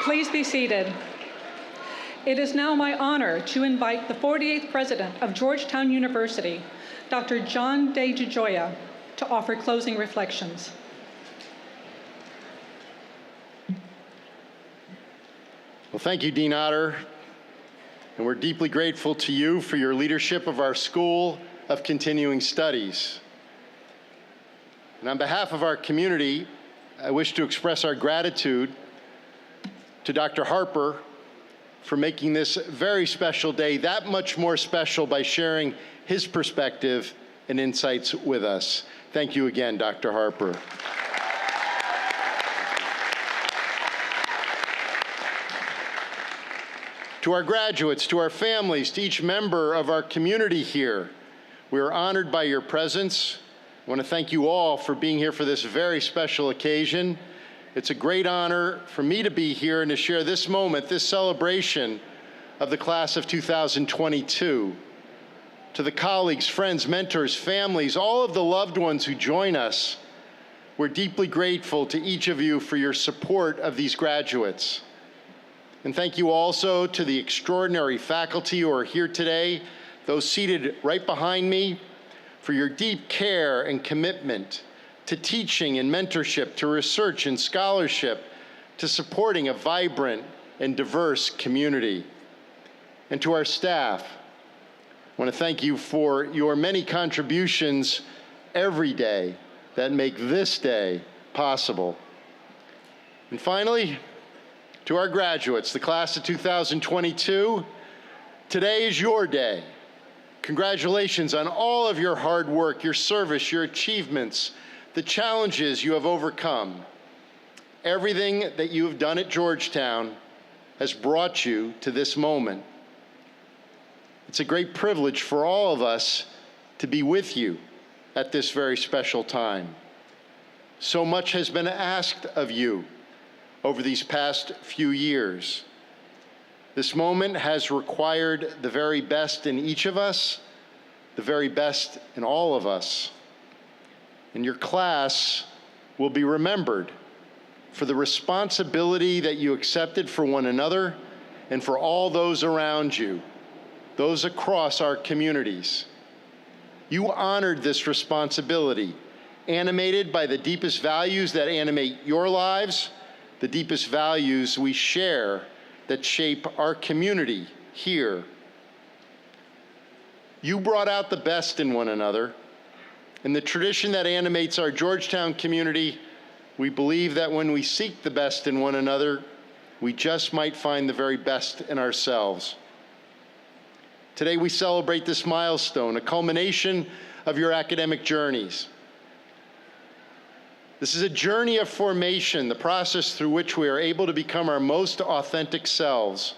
S: Please be seated. It is now my honor to invite the 48th President of Georgetown University, Dr. John Day DeGioia, to offer closing reflections.
H: Well, thank you, Dean Otter, and we're deeply grateful to you for your leadership of our School of Continuing Studies. And on behalf of our community, I wish to express our gratitude to Dr. Harper for making this very special day that much more special by sharing his perspective and insights with us. Thank you again, Dr. Harper. To our graduates, to our families, to each member of our community here, We are honored by your presence. I want to thank you all for being here for this very special occasion. It's a great honor for me to be here and to share this moment, this celebration of the class of 2022. To the colleagues, friends, mentors, families, all of the loved ones who join us, we're deeply grateful to each of you for your support of these graduates. And thank you also to the extraordinary faculty who are here today, those seated right behind me, for your deep care and commitment to teaching and mentorship, to research and scholarship, to supporting a vibrant and diverse community. And to our staff, I want to thank you for your many contributions every day that make this day possible. And finally, to our graduates, the class of 2022, today is your day. Congratulations on all of your hard work, your service, your achievements, the challenges you have overcome. Everything that you have done at Georgetown has brought you to this moment. It's a great privilege for all of us to be with you at this very special time. So much has been asked of you over these past few years. This moment has required the very best in each of us, the very best in all of us. And your class will be remembered for the responsibility that you accepted for one another and for all those around you, those across our communities. You honored this responsibility, animated by the deepest values that animate your lives, the deepest values we share that shape our community here. You brought out the best in one another. In the tradition that animates our Georgetown community, we believe that when we seek the best in one another, we just might find the very best in ourselves. Today we celebrate this milestone, a culmination of your academic journeys. This is a journey of formation, the process through which we are able to become our most authentic selves.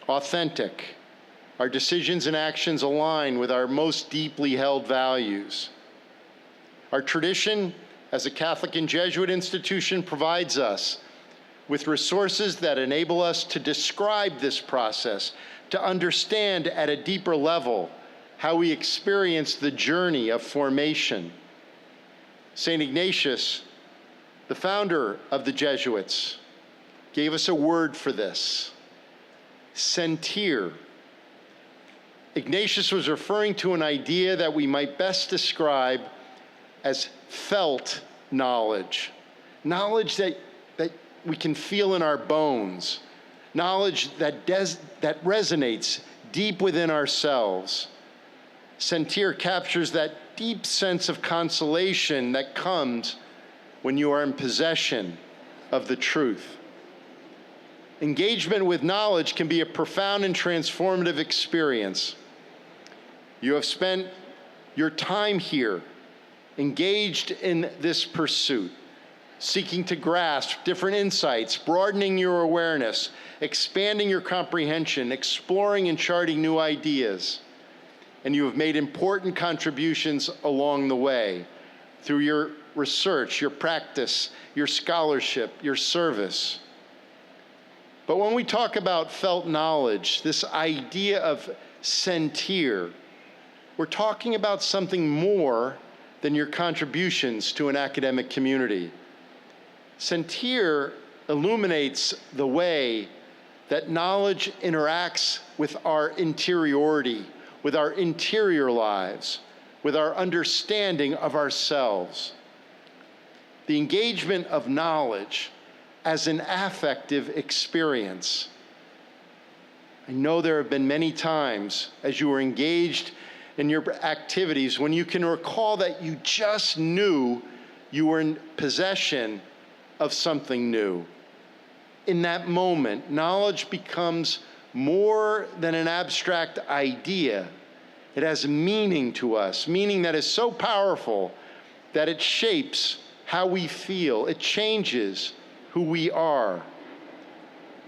H: Authentic. Our decisions and actions align with our most deeply held values. Our tradition as a Catholic and Jesuit institution provides us with resources that enable us to describe this process, to understand at a deeper level how we experience the journey of formation. St. Ignatius, the founder of the Jesuits, gave us a word for this: sentir. Ignatius was referring to an idea that we might best describe as felt knowledge. Knowledge that we can feel in our bones. Knowledge that resonates deep within ourselves. Sentir captures that deep sense of consolation that comes when you are in possession of the truth. Engagement with knowledge can be a profound and transformative experience. You have spent your time here engaged in this pursuit, seeking to grasp different insights, broadening your awareness, expanding your comprehension, exploring and charting new ideas. And you have made important contributions along the way through your research, your practice, your scholarship, your service. But when we talk about felt knowledge, this idea of sentir, we're talking about something more than your contributions to an academic community. Sentir illuminates the way that knowledge interacts with our interiority, with our interior lives, with our understanding of ourselves. The engagement of knowledge as an affective experience. I know there have been many times as you were engaged in your activities when you can recall that you just knew you were in possession of something new. In that moment, knowledge becomes more than an abstract idea. It has meaning to us, meaning that is so powerful that it shapes how we feel. It changes who we are.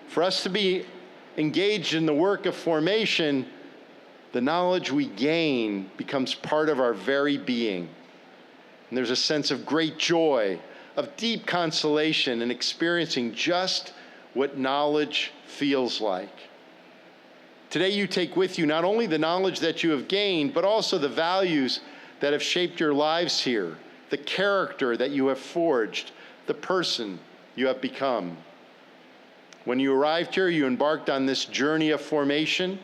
H: For us to be engaged in the work of formation, the knowledge we gain becomes part of our very being. And there's a sense of great joy, of deep consolation in experiencing just what knowledge feels like. Today you take with you not only the knowledge that you have gained, but also the values that have shaped your lives here, the character that you have forged, the person you have become. When you arrived here, you embarked on this journey of formation,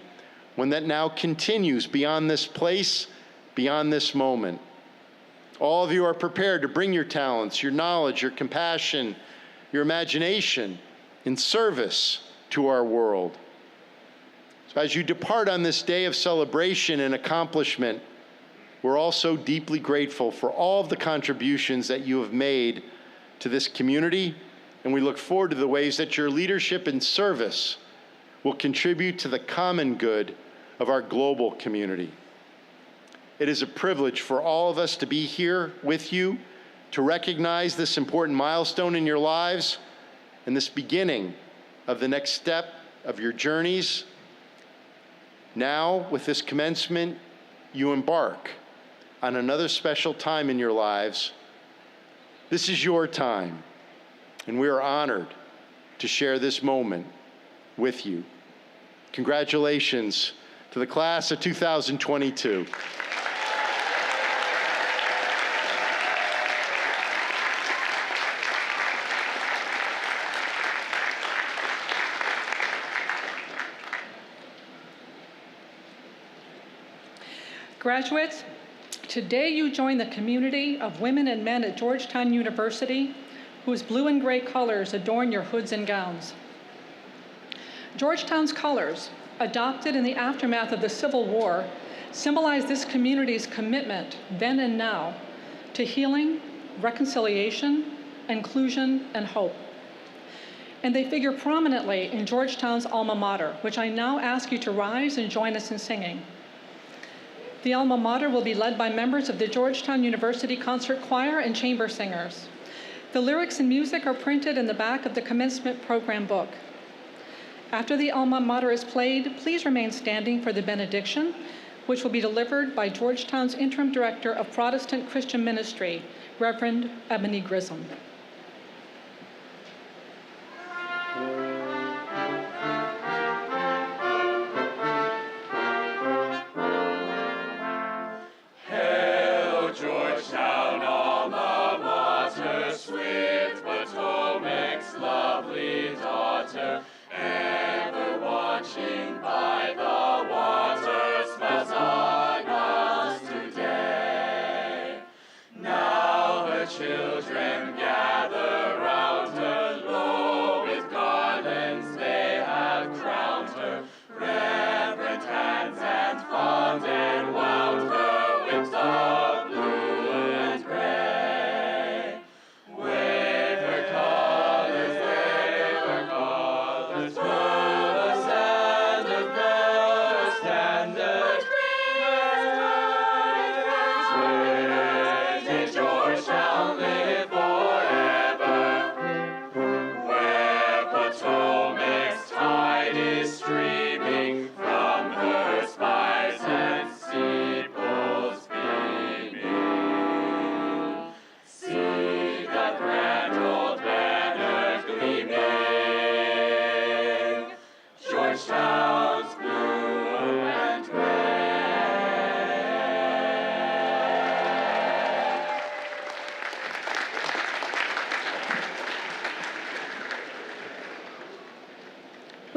H: one that now continues beyond this place, beyond this moment. All of you are prepared to bring your talents, your knowledge, your compassion, your imagination in service to our world. So as you depart on this day of celebration and accomplishment, we're also deeply grateful for all of the contributions that you have made to this community, and we look forward to the ways that your leadership and service will contribute to the common good of our global community. It is a privilege for all of us to be here with you to recognize this important milestone in your lives and this beginning of the next step of your journeys. Now, with this commencement, you embark on another special time in your lives. This is your time, and we are honored to share this moment with you. Congratulations to the class of 2022.
S: Graduates, today you join the community of women and men at Georgetown University, whose blue and gray colors adorn your hoods and gowns. Georgetown's colors, adopted in the aftermath of the Civil War, symbolize this community's commitment, then and now, to healing, reconciliation, inclusion, and hope. And they figure prominently in Georgetown's alma mater, which I now ask you to rise and join us in singing. The alma mater will be led by members of the Georgetown University Concert Choir and chamber singers. The lyrics and music are printed in the back of the Commencement program book. After the alma mater is played, please remain standing for the benediction, which will be delivered by Georgetown's Interim Director of Protestant Christian Ministry, Reverend Ebony Grissom.
F: Georgetown alma mater, swift Potomac's lovely daughter, ever watching by the water, smiles on us today. Now her children gather round her, lo, with garlands they have crowned her, reverent hands and fond and wound her with the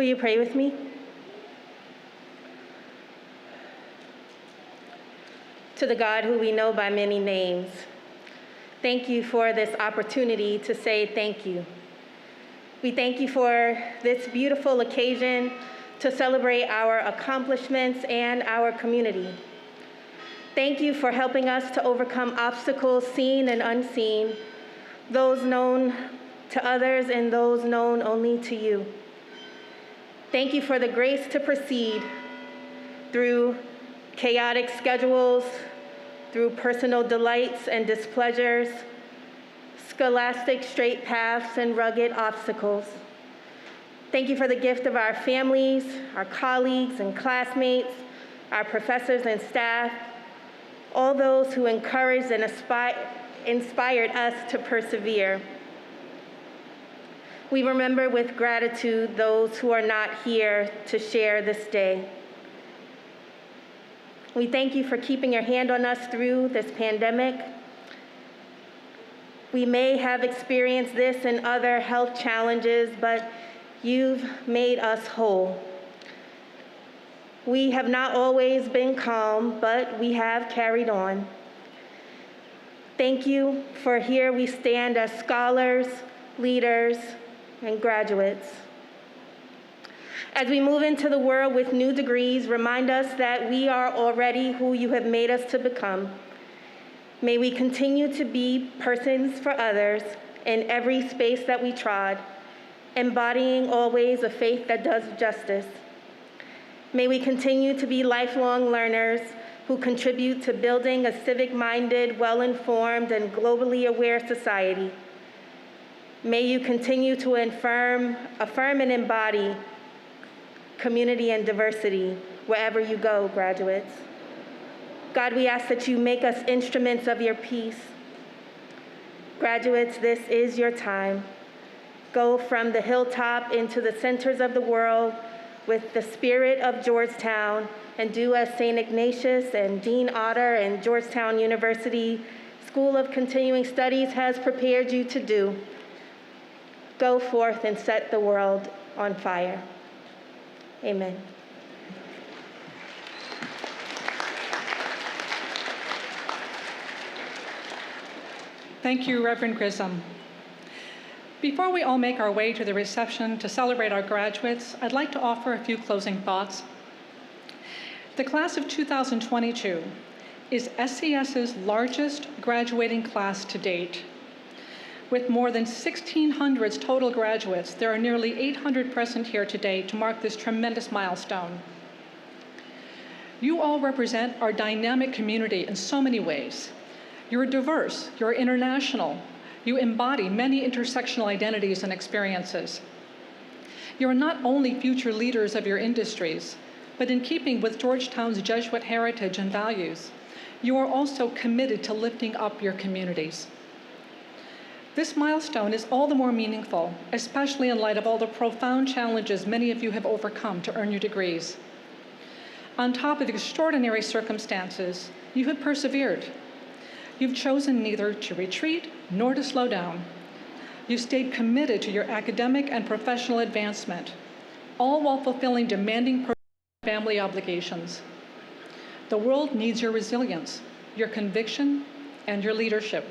I: Will you pray with me? To the God who we know by many names, thank you for this opportunity to say thank you. We thank you for this beautiful occasion to celebrate our accomplishments and our community. Thank you for helping us to overcome obstacles seen and unseen, those known to others and those known only to you. Thank you for the grace to proceed through chaotic schedules, through personal delights and displeasures, scholastic straight paths and rugged obstacles. Thank you for the gift of our families, our colleagues and classmates, our professors and staff, all those who encouraged and inspired us to persevere. We remember with gratitude those who are not here to share this day. We thank you for keeping your hand on us through this pandemic. We may have experienced this and other health challenges, but you've made us whole. We have not always been calm, but we have carried on. Thank you for here we stand as scholars, leaders, and graduates. As we move into the world with new degrees, remind us that we are already who you have made us to become. May we continue to be persons for others in every space that we trod, embodying always a faith that does justice. May we continue to be lifelong learners who contribute to building a civic-minded, well-informed, and globally aware society. May you continue to affirm and embody community and diversity wherever you go, graduates. God, we ask that you make us instruments of your peace. Graduates, this is your time. Go from the hilltop into the centers of the world with the spirit of Georgetown and do as St. Ignatius and Dean Otter and Georgetown University School of Continuing Studies has prepared you to do. Go forth and set the world on fire. Amen.
S: Thank you, Reverend Grissom. Before we all make our way to the reception to celebrate our graduates, I'd like to offer a few closing thoughts. The class of 2022 is SCS's largest graduating class to date. With more than 1,600 total graduates, there are nearly 800 present here today to mark this tremendous milestone. You all represent our dynamic community in so many ways. You're diverse, you're international, you embody many intersectional identities and experiences. You're not only future leaders of your industries, but in keeping with Georgetown's Jesuit heritage and values, you are also committed to lifting up your communities. This milestone is all the more meaningful, especially in light of all the profound challenges many of you have overcome to earn your degrees. On top of extraordinary circumstances, you have persevered. You've chosen neither to retreat nor to slow down. You stayed committed to your academic and professional advancement, all while fulfilling demanding personal and family obligations. The world needs your resilience, your conviction, and your leadership.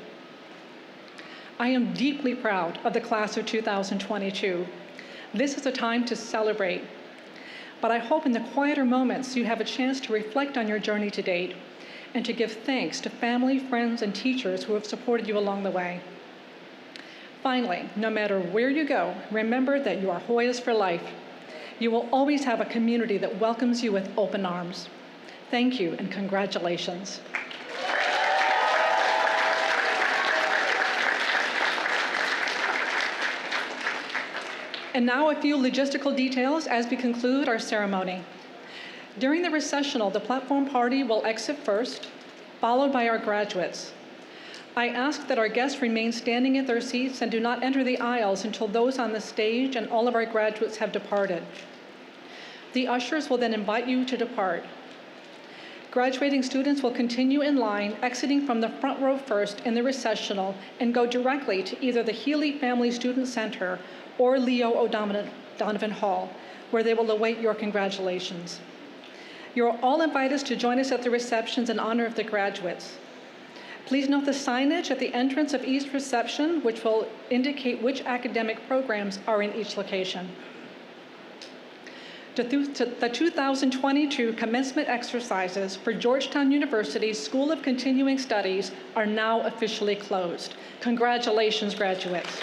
S: I am deeply proud of the class of 2022. This is a time to celebrate, but I hope in the quieter moments you have a chance to reflect on your journey to date and to give thanks to family, friends, and teachers who have supported you along the way. Finally, no matter where you go, remember that you are Hoyas for life. You will always have a community that welcomes you with open arms. Thank you and congratulations. And now a few logistical details as we conclude our ceremony. During the recessional, the platform party will exit first, followed by our graduates. I ask that our guests remain standing at their seats and do not enter the aisles until those on the stage and all of our graduates have departed. The ushers will then invite you to depart. Graduating students will continue in line, exiting from the front row first in the recessional and go directly to either the Healy Family Student Center or Leo O'Donovan Hall, where they will await your congratulations. You're all invited to join us at the receptions in honor of the graduates. Please note the signage at the entrance of each reception, which will indicate which academic programs are in each location. The 2022 commencement exercises for Georgetown University's School of Continuing Studies are now officially closed. Congratulations, graduates.